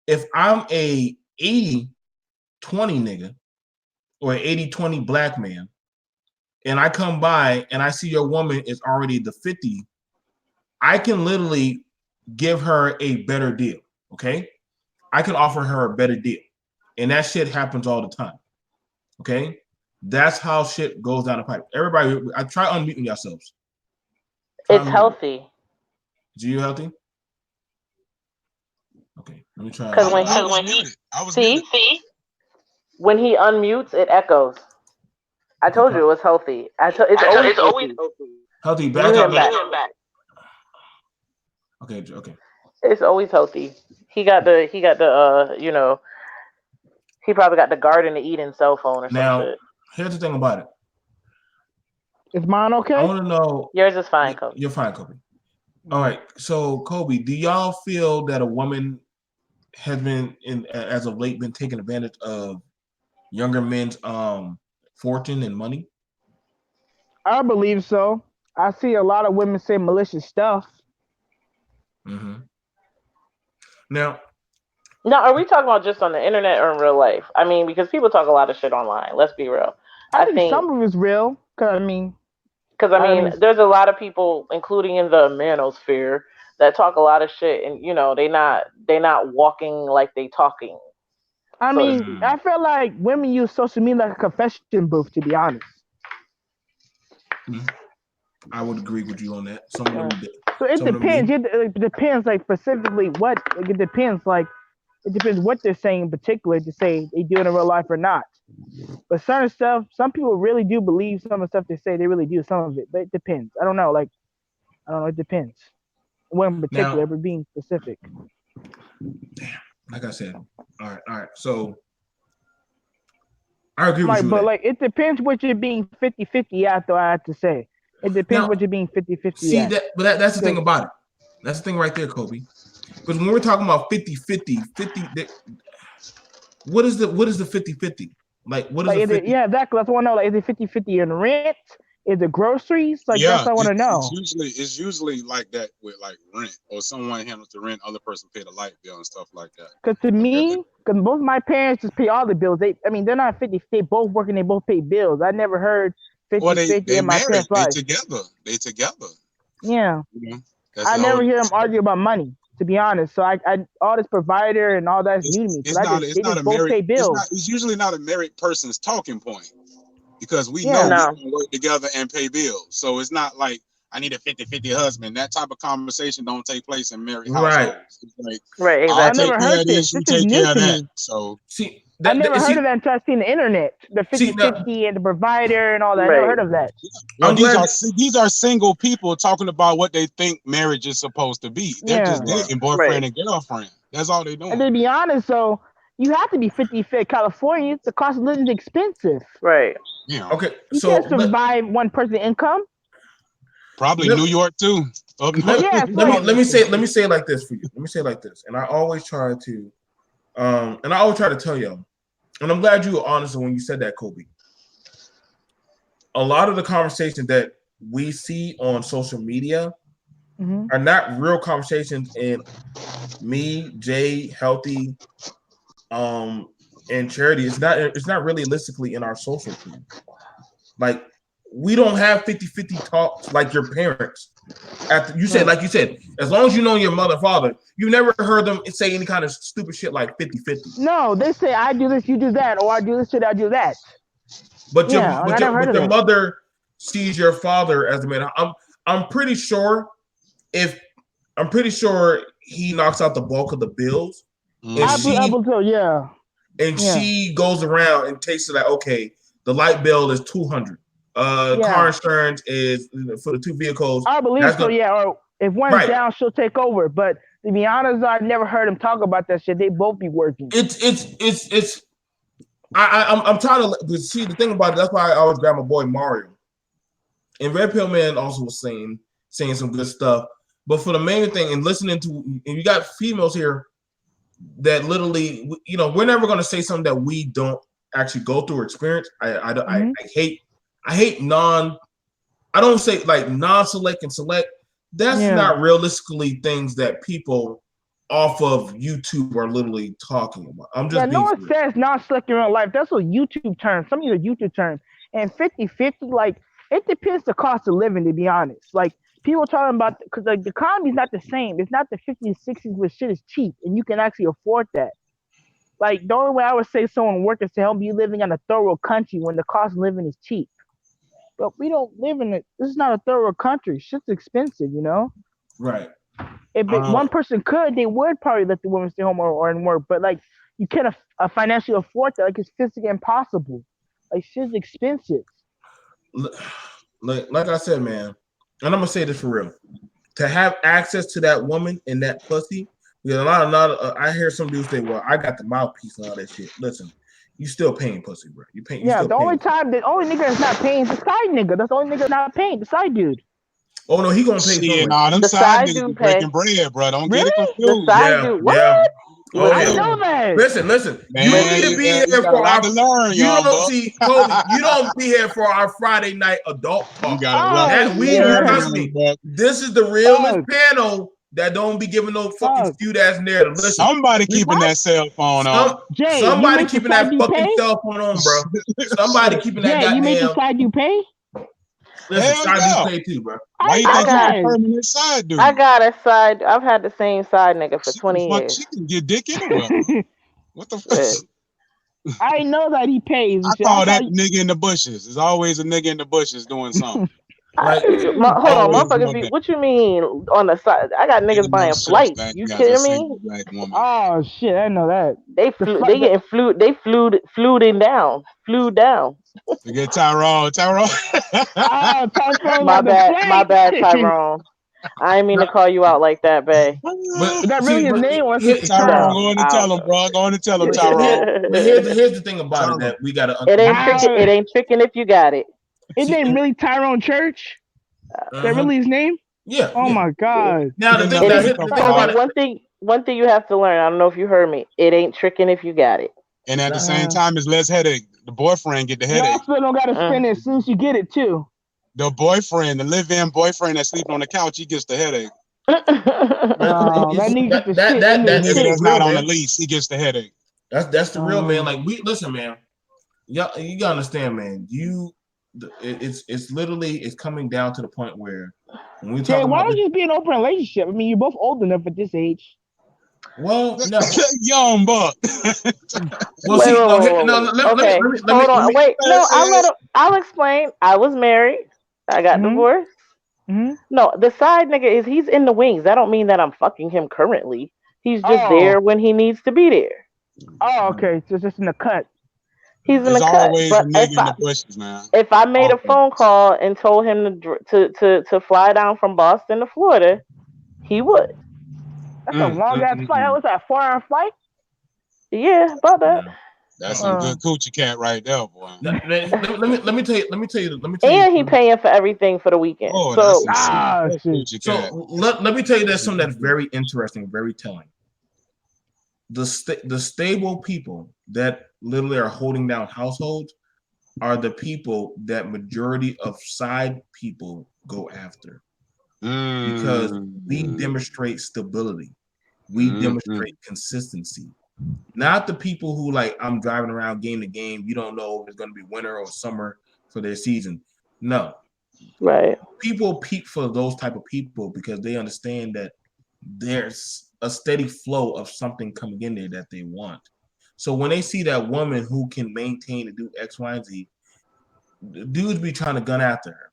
if I'm a 80-20 nigga or an 80-20 black man, and I come by and I see your woman is already the 50, I can literally give her a better deal, okay? I can offer her a better deal. And that shit happens all the time, okay? That's how shit goes down the pipe. Everybody, I try unmuting yourselves. It's healthy. Is you healthy? Okay, let me try. Because when he unmutes, it echoes. I told you it was healthy. It's always healthy. Back up. Okay. It's always healthy. He got the he probably got the Garden of Eden cell phone or some shit. Here's the thing about it. Is mine okay? I want to know. Yours is fine, Kobe. You're fine, Kobe. All right. So, Kobe, do y'all feel that a woman has been, as of late, been taking advantage of younger men's fortune and money? I believe so. I see a lot of women say malicious stuff. Mm-hmm. Now, are we talking about just on the internet or in real life? I mean, because people talk a lot of shit online. Let's be real. I think some of it's real. Because there's a lot of people, including in the manosphere, that talk a lot of shit, and they not walking like they talking. I feel like women use social media like a confession booth, to be honest. I would agree with you on that. Some of them did. So it depends. It depends, like, specifically what. Like, it depends what they're saying in particular to say they do it in real life or not. But certain stuff, some people really do believe some of the stuff they say. They really do some of it, but it depends. I don't know. It depends. What in particular, but being specific. Damn. Like I said. All right. So I agree with you. But it depends what you're being 50-50 at, though, I have to say. It depends what you're being 50-50 see at. That's the thing about it. That's the thing right there, Kobe. Because when we're talking about 50-50, what is the 50-50? Like, what is it? Yeah, exactly. That's what I want to know. Is it 50-50 in rent? Is it groceries? That's what I want to know. It's usually like that with like rent, or someone handles the rent, other person pay the light bill and stuff like that. Because to me, because both my parents just pay all the bills. They're not 50. They both working. They both pay bills. I never heard 50-50 in my parents' life. They together. Yeah. I never hear them argue about money, to be honest. So I all this provider and all that's new to me. It's usually not a married person's talking point, because we know we can work together and pay bills. So it's not like I need a 50-50 husband. That type of conversation don't take place in married households. Right. Right. Exactly. I'll take care of this, you take care of that. So see, I never heard of that until I seen the internet. The 50-50 and the provider and all that. Right. I never heard of that. These are single people talking about what they think marriage is supposed to be. They're just dating boyfriend and girlfriend. That's all they doing. And to be honest, so you have to be 50-50. California, the cost of living is expensive. Right. Yeah. Okay. You can't survive one person income. Probably New York too. Let me say it like this for you. Let me say it like this. And I always try to tell y'all, and I'm glad you were honest when you said that, Kobe. A lot of the conversations that we see on social media are not real conversations in me, Jay, Healthy, and Charity. It's not realistically in our social team. Like, we don't have 50-50 talks like your parents. Like you said, as long as you know your mother and father, you never heard them say any kind of stupid shit like 50-50. No, they say I do this, you do that, or I do this shit, I do that. But your mother sees your father as a man. I'm pretty sure he knocks out the bulk of the bills. She goes around and takes it like, okay, the light bill is $200. Car insurance is for the 2 vehicles. I believe so. Or if one's down, she'll take over. But to be honest, I've never heard him talk about that shit. They both be working. I'm trying to see the thing about it. That's why I always grab my boy Mario. And Red Pill Man also was saying some good stuff. But for the main thing, and listening to, and you got females here that literally, we're never going to say something that we don't actually go through or experience. I hate I don't say like non-select and select. That's not realistically things that people off of YouTube are literally talking about. I'm just no one says non-select in real life. That's a YouTube term. Some of these are YouTube terms. And 50-50, like, it depends the cost of living, to be honest. Like, people talking about, because like the economy is not the same. It's not the 50s, 60s where shit is cheap and you can actually afford that. Like, the only way I would say someone work is to help you living in a third world country when the cost of living is cheap. But we don't live in it. This is not a third world country. Shit's expensive, Right. If one person could, they would probably let the woman stay home or work. But like, you can't financially afford that. Like, it's physically impossible. Like, shit's expensive. Like I said, man, and I'm gonna say this for real. To have access to that woman and that pussy, because a lot of I hear some dudes say, "Well, I got the mouthpiece and all that shit." Listen. You still paying pussy, bro. The only nigga that's not paying is the side nigga. That's the only nigga not paying, the side dude. Oh no, he gonna pay. Them side niggas breaking bread, bro. Don't get it confused. The side dude, what? Yeah. I know that. Listen. Man, you need to be here for our. You don't be here for our Friday night adult talk. Trust me. This is the realest panel that don't be giving no fucking skewed ass narrative. Listen, somebody keeping that cell phone on. Somebody keeping that fucking cell phone on, bro. Somebody keeping that goddamn. You make the side you pay? Listen, side dude pay too, bro. Why you think you're a permanent side dude? I got a side. I've had the same side nigga for 20 years. She can get dick anywhere. What the fuck? I know that he pays. I call that nigga in the bushes. There's always a nigga in the bushes doing something. Hold on, motherfuckers. What you mean on the side? I got niggas buying flights. You kidding me? Oh shit, I know that. They flew down. You get Tyrone. My bad, Tyrone. I didn't mean to call you out like that, babe. Is that really his name? Or Tyrone, go on and tell him, bro. Go on and tell him, Tyrone. But here's the thing about it that we gotta. It ain't tricking if you got it. His name really Tyrone Church? Is that really his name? Yeah. Oh my God. Now the thing one thing you have to learn, I don't know if you heard me, it ain't tricking if you got it. And at the same time, it's less headache. The boyfriend get the headache. You also don't gotta spend it as soon as you get it too. The live-in boyfriend that's sleeping on the couch, he gets the headache. That nigga that's not on the lease, he gets the headache. That's the real man. Like listen, man. You gotta understand, man. It's literally coming down to the point where when we talk why don't you be in an open relationship? I mean, you're both old enough at this age. Well, no. Young buck. I'll explain. I was married. I got divorced. Mm-hmm. No, the side nigga he's in the wings. That don't mean that I'm fucking him currently. He's just there when he needs to be there. Oh, okay. So just in the cut. He's in the There's cut. always a But nigga in the bushes, man. if I made a Always. phone call and told him to fly down from Boston to Florida, he would. That's a long ass flight. What's that? 4-hour flight? Yeah, about that. That's some good coochie cat right there, boy. Let me tell you. And he paying for everything for the weekend. Oh, so that's let me tell you that something that's very interesting, very telling. The stable people that literally are holding down households are the people that majority of side people go after. Because we demonstrate stability. We demonstrate consistency. Not the people who like, I'm driving around game to game. You don't know if it's going to be winter or summer for their season. No. Right. People peep for those type of people because they understand that there's a steady flow of something coming in there that they want. So when they see that woman who can maintain and do X, Y, and Z, dudes be trying to gun after her.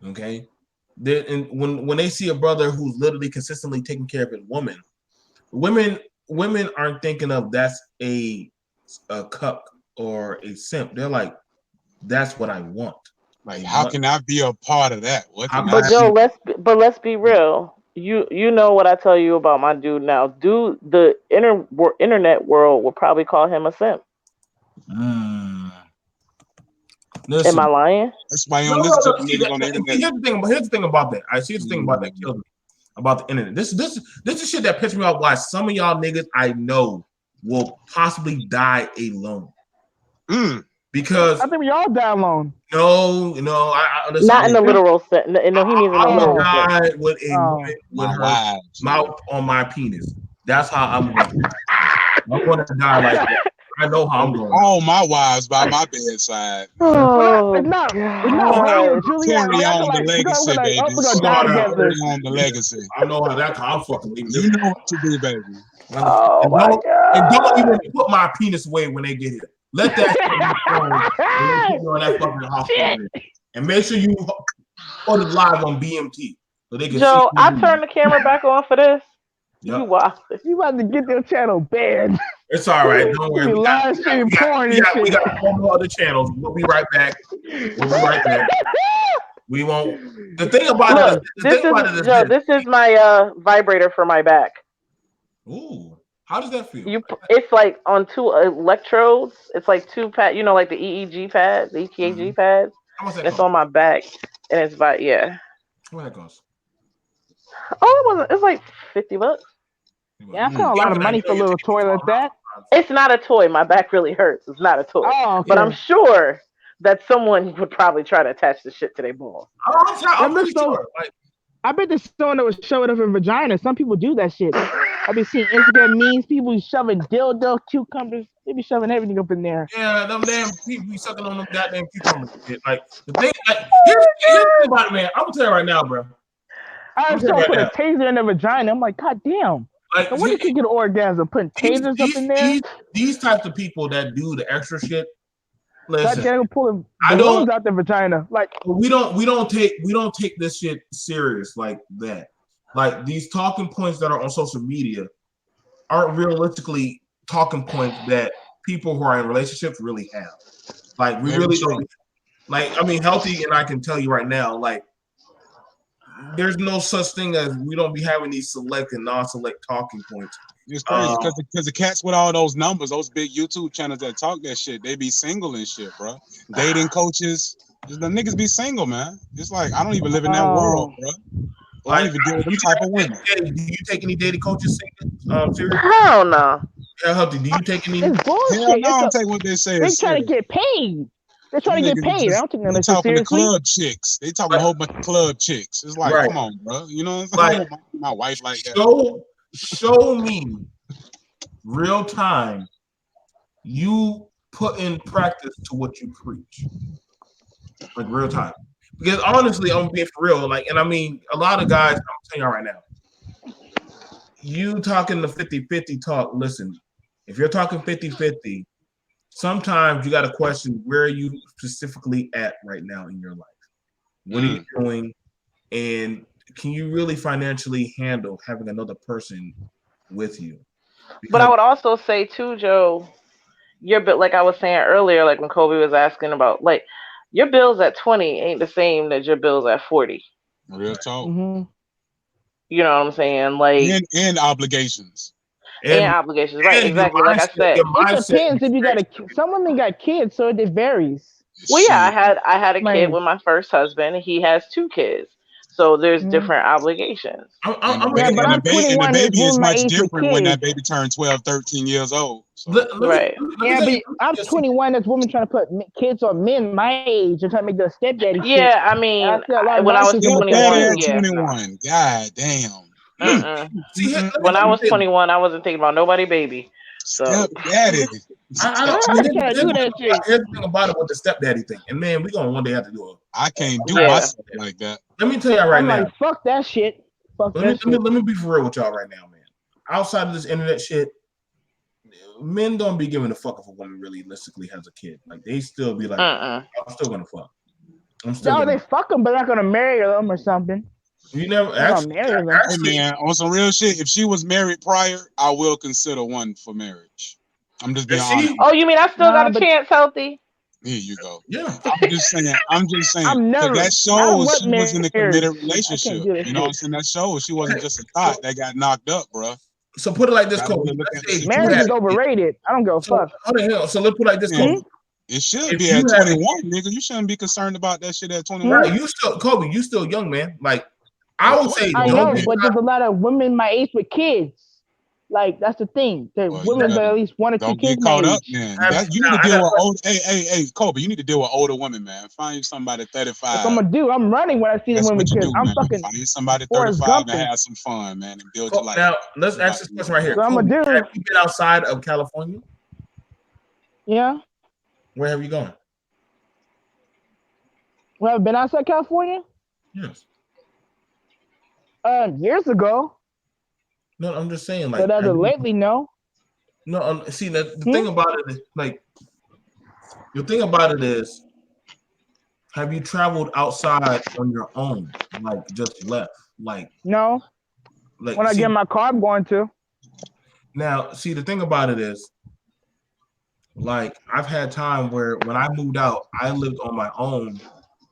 Okay. And when they see a brother who's literally consistently taking care of his woman, women aren't thinking of that's a cuck or a simp. They're like, that's what I want. Like, how can I be a part of that? But Joe, let's be real. You know what I tell you about my dude now. Dude, the internet world will probably call him a simp. Listen, am I lying? That's why you don't listen to the niggas on the internet. Here's the thing about that. I see the thing about that kills me about the internet. This is shit that pisses me off. Why some of y'all niggas I know will possibly die alone. Because I think we all die alone. No, listen, not in the literal sense. No, he means in the literal sense. With her mouth on my penis. That's how I'm going to die. I'm going to die like that. I know how I'm going. All my wives by my bedside. Oh, carry on the legacy, baby. Carry on the legacy. I know how that. I'm fucking leaving. You know what to do, baby. Oh my God. And don't even put my penis away when they get here. Let that shit be on that fucking hospital. And make sure you put it live on BMT so they can Joe, see. I turned the camera back on for this. Yep. You about to get their channel banned. It's all right. Don't worry. We got 4 more other channels. We'll be right back. We won't. The thing about it is, Joe, this is my vibrator for my back. Ooh. How does that feel? It's like on 2 electrodes. It's like 2 pads, like the EEG pads, the EKG pads. How much that it's cost? on my back, and it's about What that cost? Oh, it wasn't. It's like $50. Yeah, I spent a lot of money for a little toy like that. It's not a toy. My back really hurts. It's not a toy. Oh, okay. But I'm sure that someone would probably try to attach the shit to their balls. I'm pretty sure. I bet there's someone that would shove it up in vagina. Some people do that shit. I've been seeing Instagram memes, people shoving dildo, cucumbers. They be shoving everything up in there. Yeah, them damn people be sucking on them goddamn cucumbers. Like the thing, here's the thing about it, man. I'm gonna tell you right now, bro. I saw put a taser in the vagina. I'm like, God damn. Like, when did you get an orgasm? Putting tasers up in there? These types of people that do the extra shit. Listen, they're pulling balloons out the vagina. Like we don't take this shit serious like that. Like these talking points that are on social media aren't realistically talking points that people who are in relationships really have. Like we really don't. Like I mean, Healthy and I can tell you right now, like there's no such thing as we don't be having these select and non-select talking points. It's crazy because the cats with all those numbers, those big YouTube channels that talk that shit, they be single and shit, bro. Dating coaches, the niggas be single, man. It's like I don't even live in that world, bro. I don't even deal with them type of women. Do you take any dating coaches serious? Hell no. Yeah, Healthy. Do you take any? It's bullshit. Hell no, I don't take what they say. They trying to get paid. They're trying to get paid. I don't think they're talking seriously. to club chicks. They talking a whole bunch of club chicks. It's like, come on, bro. You know what I'm saying? Like, my wife like that. Show me real time you put in practice to what you preach. Like real time. Because honestly, I'm being for real. Like, and I mean, a lot of guys, I'm telling y'all right now, you talking the 50-50 talk, listen, if you're talking 50-50, sometimes you got to question where are you specifically at right now in your life? What are you doing? And can you really financially handle having another person with you? But I would also say too, Joe, your bill, like I was saying earlier, like when Kobe was asking about, like, your bills at 20 ain't the same that your bills at 40. Real talk. Mm-hmm. You know what I'm saying? Like, and obligations. And obligations, right? Exactly. Like I said, it depends if you got some women got kids, so it varies. Well, yeah, I had a kid with my first husband, and he has 2 kids. So there's different obligations. And the baby is much different when that baby turned 12, 13 years old. So. Right. Yeah, but I'm 21. That's women trying to put kids on men my age and trying to make their stepdaddy. Yeah, I mean, when I was 21, yeah. 21. God damn. See, when I was 21, I wasn't thinking about nobody baby. So stepdaddy. I do that shit. Here's the thing about it with the stepdaddy thing, and man, we gonna one day have to do it. I can't do myself like that. Let me tell y'all right now. Like, fuck that shit. Fuck let me be for real with y'all right now, man. Outside of this internet shit, men don't be giving a fuck if a woman really realistically has a kid. Like they still be like, I'm still gonna fuck. They fuck them, but not gonna marry them or something. You never actually, man, on some real shit. If she was married prior, I will consider one for marriage. I'm just being honest. Oh, you mean I still got a chance, Healthy? Here you go. Yeah. I'm just saying. That shows she was in a committed relationship. You know what I'm saying? That shows she wasn't just a thought that got knocked up, bro. So put it like this, Kobe. Marriage is overrated. I don't go fuck. So let's put it like this, Kobe. It should be at 21, nigga. You shouldn't be concerned about that shit at 21. Right. Kobe, you still young, man. Like, I would say, I know, but there's a lot of women my age with kids. Like, that's the thing. There's women that at least 1 or 2 kids. Don't get caught up, man. You need to deal with old. Hey, Kobe, you need to deal with older women, man. Find you somebody 35. That's what I'm gonna do. I'm running when I see the women with kids. I'm fucking. Find somebody 35 and have some fun, man, and build your life. Now, let's ask this question right here. So I'm gonna do. Have you been outside of California? Yeah. Where have you gone? Well, I've been outside California. Yes. Years ago. No, I'm just saying, like. But as of lately, no. No, see, the thing about it is, like, the thing about it is, have you traveled outside on your own, like just left, like? No. Like when I get in my car, I'm going to. Now, see, the thing about it is, like, I've had time where when I moved out, I lived on my own.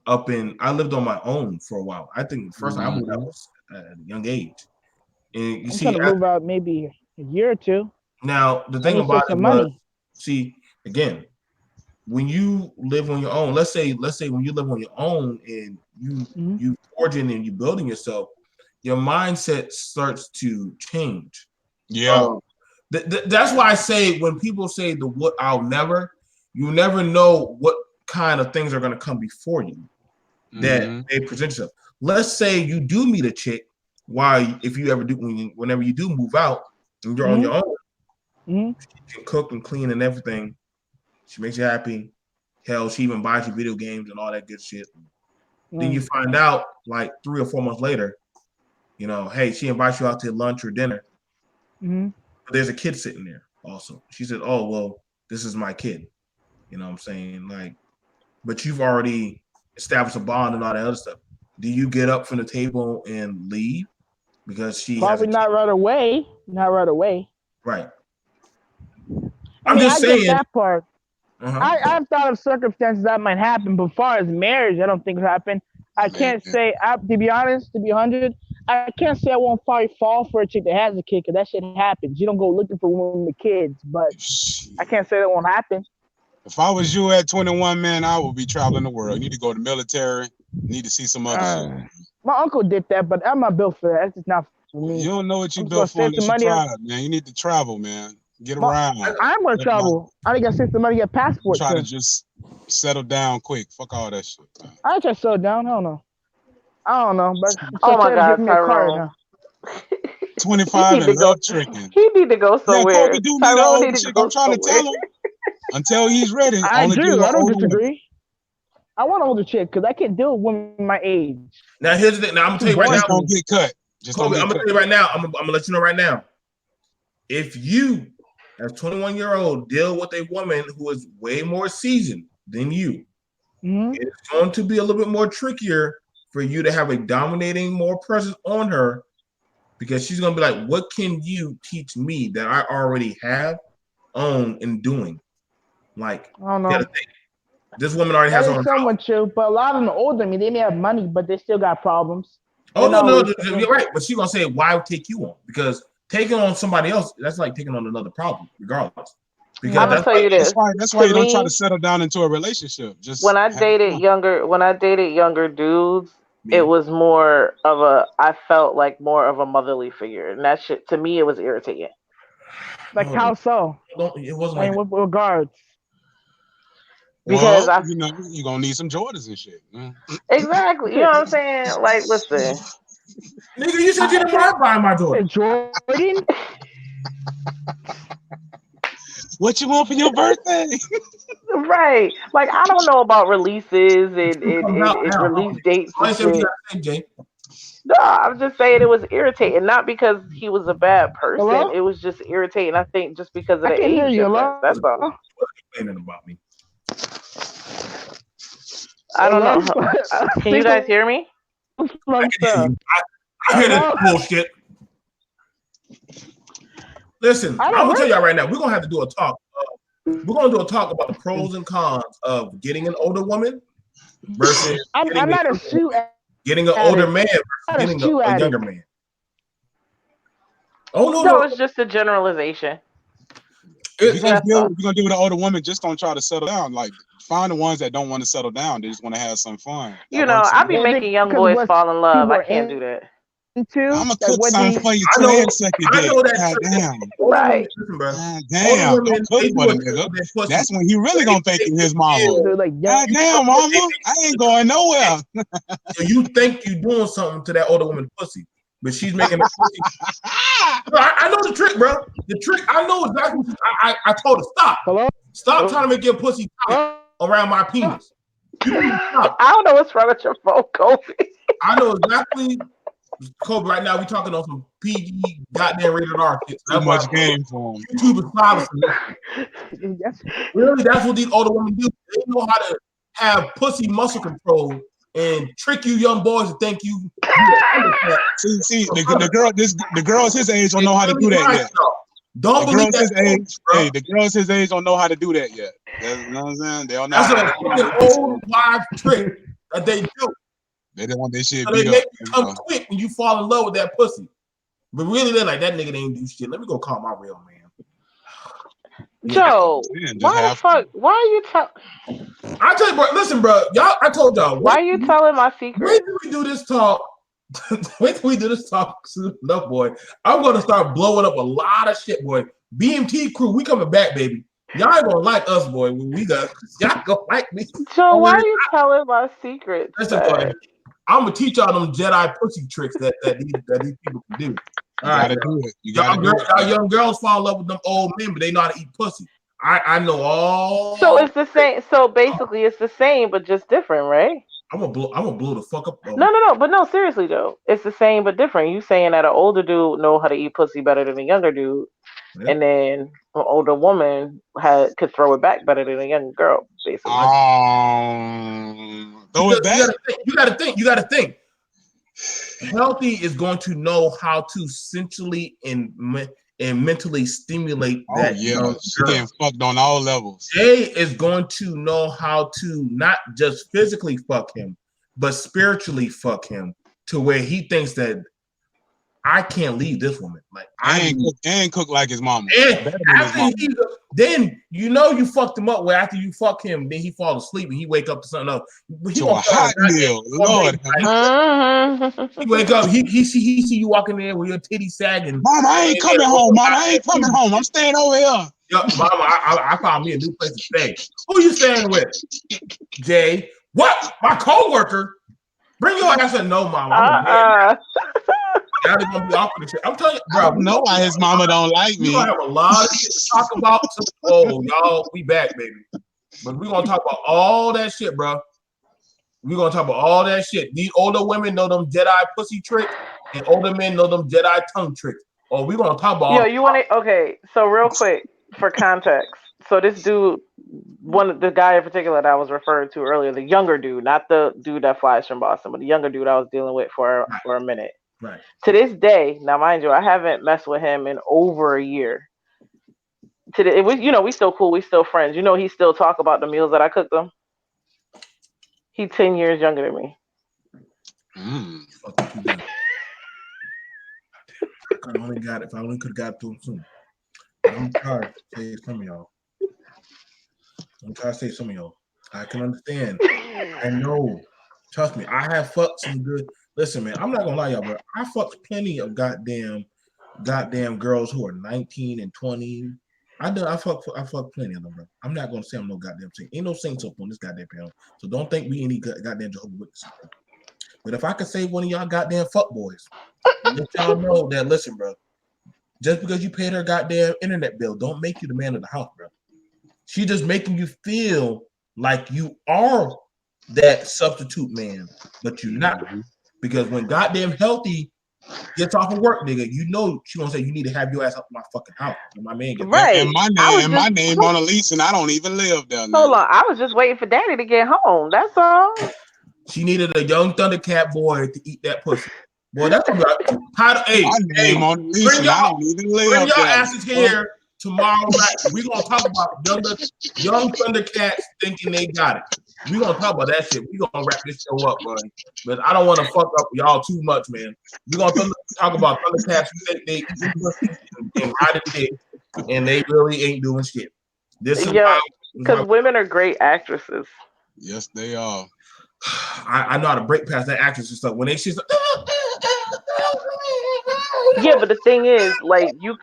I lived on my own for a while. I think the first time I moved out was at a young age. And you see, I'm trying to move out maybe a year or 2. Now, the thing about it was, see, again, when you live on your own, let's say when you live on your own and you forging and you building yourself, your mindset starts to change. Yeah. That's why I say when people say what I'll never, you never know what kind of things are going to come before you that they present yourself. Let's say you do meet a chick whenever you do move out and you're on your own, she can cook and clean and everything. She makes you happy. Hell, she even buys you video games and all that good shit. Then you find out like 3 or 4 months later, hey, she invites you out to lunch or dinner. But there's a kid sitting there also. She said, oh, well, this is my kid. You know what I'm saying? Like, but you've already established a bond and all that other stuff. Do you get up from the table and leave? Because she probably not right away. Not right away. Right. I'm just saying that part. I've thought of circumstances that might happen, but as far as marriage, I don't think it'll happen. I can't say, to be honest, to be 100, I can't say I won't probably fall for a chick that has a kid, because that shit happens. You don't go looking for women with kids, but I can't say that won't happen. If I was you at 21, man, I would be traveling the world. You need to go to the military. You need to see some other shit. My uncle did that, but I'm not built for that. That's just not for me. You don't know what you built for unless you try it, man. You need to travel, man. Get around. I'm going to travel. I think I sent somebody to get a passport. Try to just settle down quick. Fuck all that shit, man. I just settle down. I don't know. But oh my God, Tyrone. 25 and love tricking. He need to go somewhere. Yeah, Kobe do need to go. I'm trying to tell him. Until he's ready. I don't disagree. I want an older chick because I can't deal with women my age. Now here's the thing. Now I'm gonna tell you right now. Don't get cut. I'm gonna tell you right now. I'm gonna let you know right now. If you, as 21-year-old, deal with a woman who is way more seasoned than you, it's going to be a little bit more trickier for you to have a dominating more presence on her because she's gonna be like, "What can you teach me that I already have, own, and doing?" Like, I don't know. This woman already has her own somewhat true, but a lot of them older than me, they may have money, but they still got problems. Oh no, you're right. But she's gonna say, "Why take you on?" Because taking on somebody else, that's like taking on another problem, regardless. Because I'm gonna tell you this. That's why you don't try to settle down into a relationship. Just when I dated younger dudes, it was more of I felt like more of a motherly figure, and that shit to me it was irritating. Like how so? It wasn't like with regards. Because you're gonna need some Jordans and shit. Exactly. You know what I'm saying? Like, listen. Nigga, you said you didn't mind buying my Jordan. Jordan? What you want for your birthday? Right. Like, I don't know about releases and release dates and shit. No, I'm just saying it was irritating. Not because he was a bad person. Hello? It was just irritating, I think, just because of the age difference. That's all. Complaining about me. I don't know. Can you guys hear me? I hear this bullshit. Listen, I'm gonna tell y'all right now, we're gonna have to do a talk. We're gonna do a talk about the pros and cons of getting an older woman versus getting an older man versus getting a younger man. Oh no, it's just a generalization. If you're gonna deal with an older woman, just don't try to settle down. Like, find the ones that don't want to settle down. They just want to have some fun. I be making young boys fall in love. I can't do that. I'm gonna cook something for you today and suck your dick. Goddamn. Right. Damn. Don't cook for the nigga. That's when he really gonna think you his mama. Goddamn, mama. I ain't going nowhere. So you think you doing something to that older woman's pussy, but she's making a pussy. I know the trick, bro. The trick, I know exactly. I told her, stop. Hello? Stop trying to make your pussy tight around my penis. I don't know what's wrong with your phone, Kobe. I know exactly. Kobe, right now we talking on some PG goddamn rated R shit. Too much game for him. YouTube is silencing. Really, that's what these older women do. They know how to have pussy muscle control and trick you young boys to think you. See, the girls his age don't know how to do that yet. Don't believe that. The girls his age don't know how to do that yet. You know what I'm saying? They don't know. That's an old wives trick that they do. They don't want their shit so beat they up. make you come quick when you fall in love with that pussy. But really, they're like, that nigga ain't do shit. Let me go call my real man. Joe, why the fuck? Why are you telling? I tell you, bro. Listen, bro. Y'all, I told y'all. Why are you telling my secret? Wait till we do this talk. Wait till we do this talk. Enough, boy. I'm gonna start blowing up a lot of shit, boy. BMT crew, we coming back, baby. Y'all ain't gonna like us, boy. When we got y'all gonna like me. Joe, why are you telling my secret? Listen, boy. I'm gonna teach y'all them Jedi pussy tricks that these people can do. All right, do it. Y'all young girls fall in love with them old men, but they know how to eat pussy. I know all. So it's the same. So basically, it's the same, but just different, right? I'm gonna blow the fuck up. No, seriously, Joe, it's the same but different. You saying that an older dude know how to eat pussy better than a younger dude, and then an older woman could throw it back better than a young girl, basically. Throw it back. You gotta think. Healthy is going to know how to sensually and mentally stimulate that. Yeah, she getting fucked on all levels. Jay is going to know how to not just physically fuck him, but spiritually fuck him to where he thinks that I can't leave this woman. Like I ain't cook like his mama. Then you fucked him up. Where after you fuck him, then he fall asleep and he wake up to something else. He a hot meal, Lord. He wake up. He see you walking there with your titty sagging. Mama, I ain't coming home. Mama, I ain't coming home. I'm staying over here. Yo, Mama, I found me a new place to stay. Who you staying with? Jay. What? My coworker? Bring your ass in. No, Mama. Now they're gonna be awkward. I'm telling you, bro. I don't know why his mama don't like me. We're gonna have a lot of shit to talk about. Oh, y'all, we back, baby. But we're gonna talk about all that shit, bro. We're gonna talk about all that shit. These older women know them Jedi pussy tricks, and older men know them Jedi tongue tricks. Oh, we're gonna talk about. Yo, you want to? Okay, so real quick for context. So this dude, the guy in particular that I was referring to earlier, the younger dude, not the dude that flies from Boston, but the younger dude I was dealing with for a minute. Right. To this day, now mind you, I haven't messed with him in over a year. It was, we still cool, we still friends. He still talk about the meals that I cooked him. He 10 years younger than me. Fuck you done. If I only could have got it to him soon. I'm trying to say some of y'all. I can understand. I know. Trust me, I have fucked some good. Listen, man, I'm not gonna lie, y'all, bro. I fucked plenty of goddamn girls who are 19 and 20. I fucked plenty of them, bro. I'm not gonna say I'm no goddamn saint. Ain't no saints up on this goddamn panel. So don't think we any goddamn Jehovah's Witnesses. But if I could say one of y'all goddamn fuck boys, let y'all know that, listen, bro. Just because you paid her goddamn internet bill, don't make you the man of the house, bro. She just making you feel like you are that substitute man, but you're not. Because when goddamn Healthy gets off of work, nigga, she gonna say you need to have your ass up in my fucking house. And my man gets right. And my name on a lease, and I don't even live there. Hold on, I was just waiting for Daddy to get home. That's all. She needed a young Thundercat boy to eat that pussy. Boy, that's what my name on the lease, and I don't even live there. Bring your asses here tomorrow night. We're gonna talk about young Thundercats thinking they got it. We're gonna talk about that shit. We're gonna wrap this show up, buddy. But I don't want to fuck up y'all too much, man. We're gonna talk about Thundercats who think they eat pussy and hide it, and they really ain't doing shit. This is because women are great actresses. Yes, they are. I know how to break past that actress and stuff. When she's like, yeah, but the thing is, like, you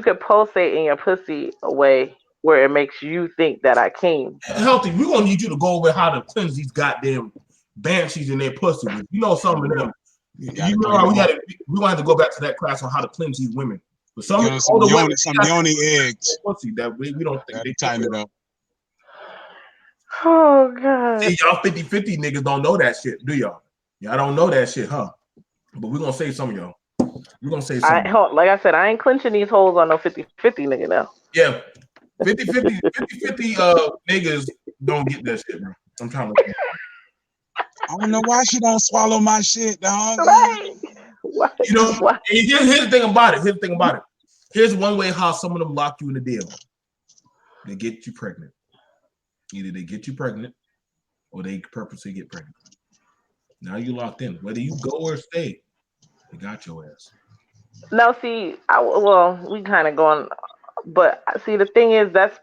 could pulsate in your pussy a way where it makes you think that I came. Healthy, we're gonna need you to go over how to cleanse these goddamn banshees in their pussy. You know some of them. You know how we're gonna have to go back to that class on how to cleanse these women. But some older women, some yoni eggs. Pussy that we don't think they tighten it up. Oh god. See, y'all 50-50 niggas don't know that shit, do y'all? Y'all don't know that shit, huh? But we're gonna say some of y'all. We're gonna say something. Like I said, I ain't clinching these holes on no 50-50 nigga now. Yeah. 50-50 niggas don't get that shit, bro. I'm trying to. I don't know why she don't swallow my shit, dog. Right. Here's the thing about it. Here's one way how some of them lock you in the deal. They get you pregnant. Either they get you pregnant or they purposely get pregnant. Now you locked in. Whether you go or stay, they got your ass. Now, see, we kind of going, but see, the thing is, that's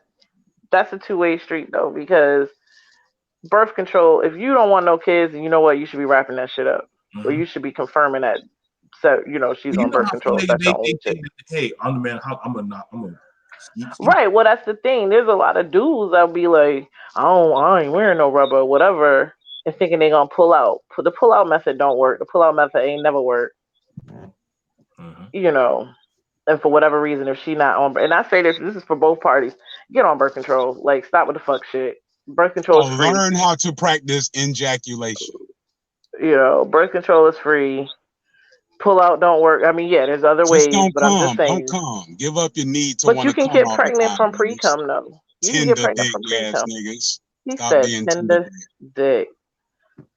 a two-way street though, because birth control. If you don't want no kids, you know what, you should be wrapping that shit up, or you should be confirming that. So she's on birth control. Hey, I'm the man. I'm gonna. Right. Well, that's the thing. There's a lot of dudes that'll be like, I ain't wearing no rubber or whatever, and thinking they're gonna pull out. The pull out method don't work. The pull out method ain't never worked. And for whatever reason, if she not on, and I say this is for both parties, get on birth control. Like, stop with the fuck shit. Birth control is free. Learn how to practice ejaculation. Birth control is free. Pull out don't work. I mean, yeah, there's other ways, but I'm just saying. Don't come. Give up your need to. But you can get pregnant from pre-cum, though. You can get pregnant from pre-cum. Niggas. He said tender dick.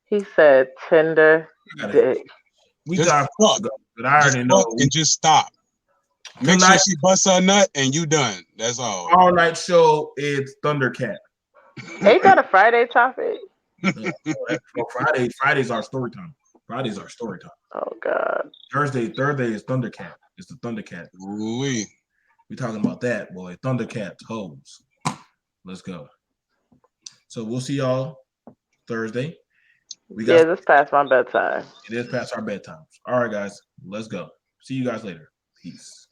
He said tender dick. We got fuck, but I already know. And just stop. Make sure she busts her nut and you done. That's all. All night show is Thundercat. Ain't that a Friday topic? Friday's our story time. Oh God. Thursday is Thundercat. It's the Thundercat. We talking about that, boy. Thundercat hoes. Let's go. So we'll see y'all Thursday. This past my bedtime. It is past our bedtimes. All right, guys. Let's go. See you guys later. Peace.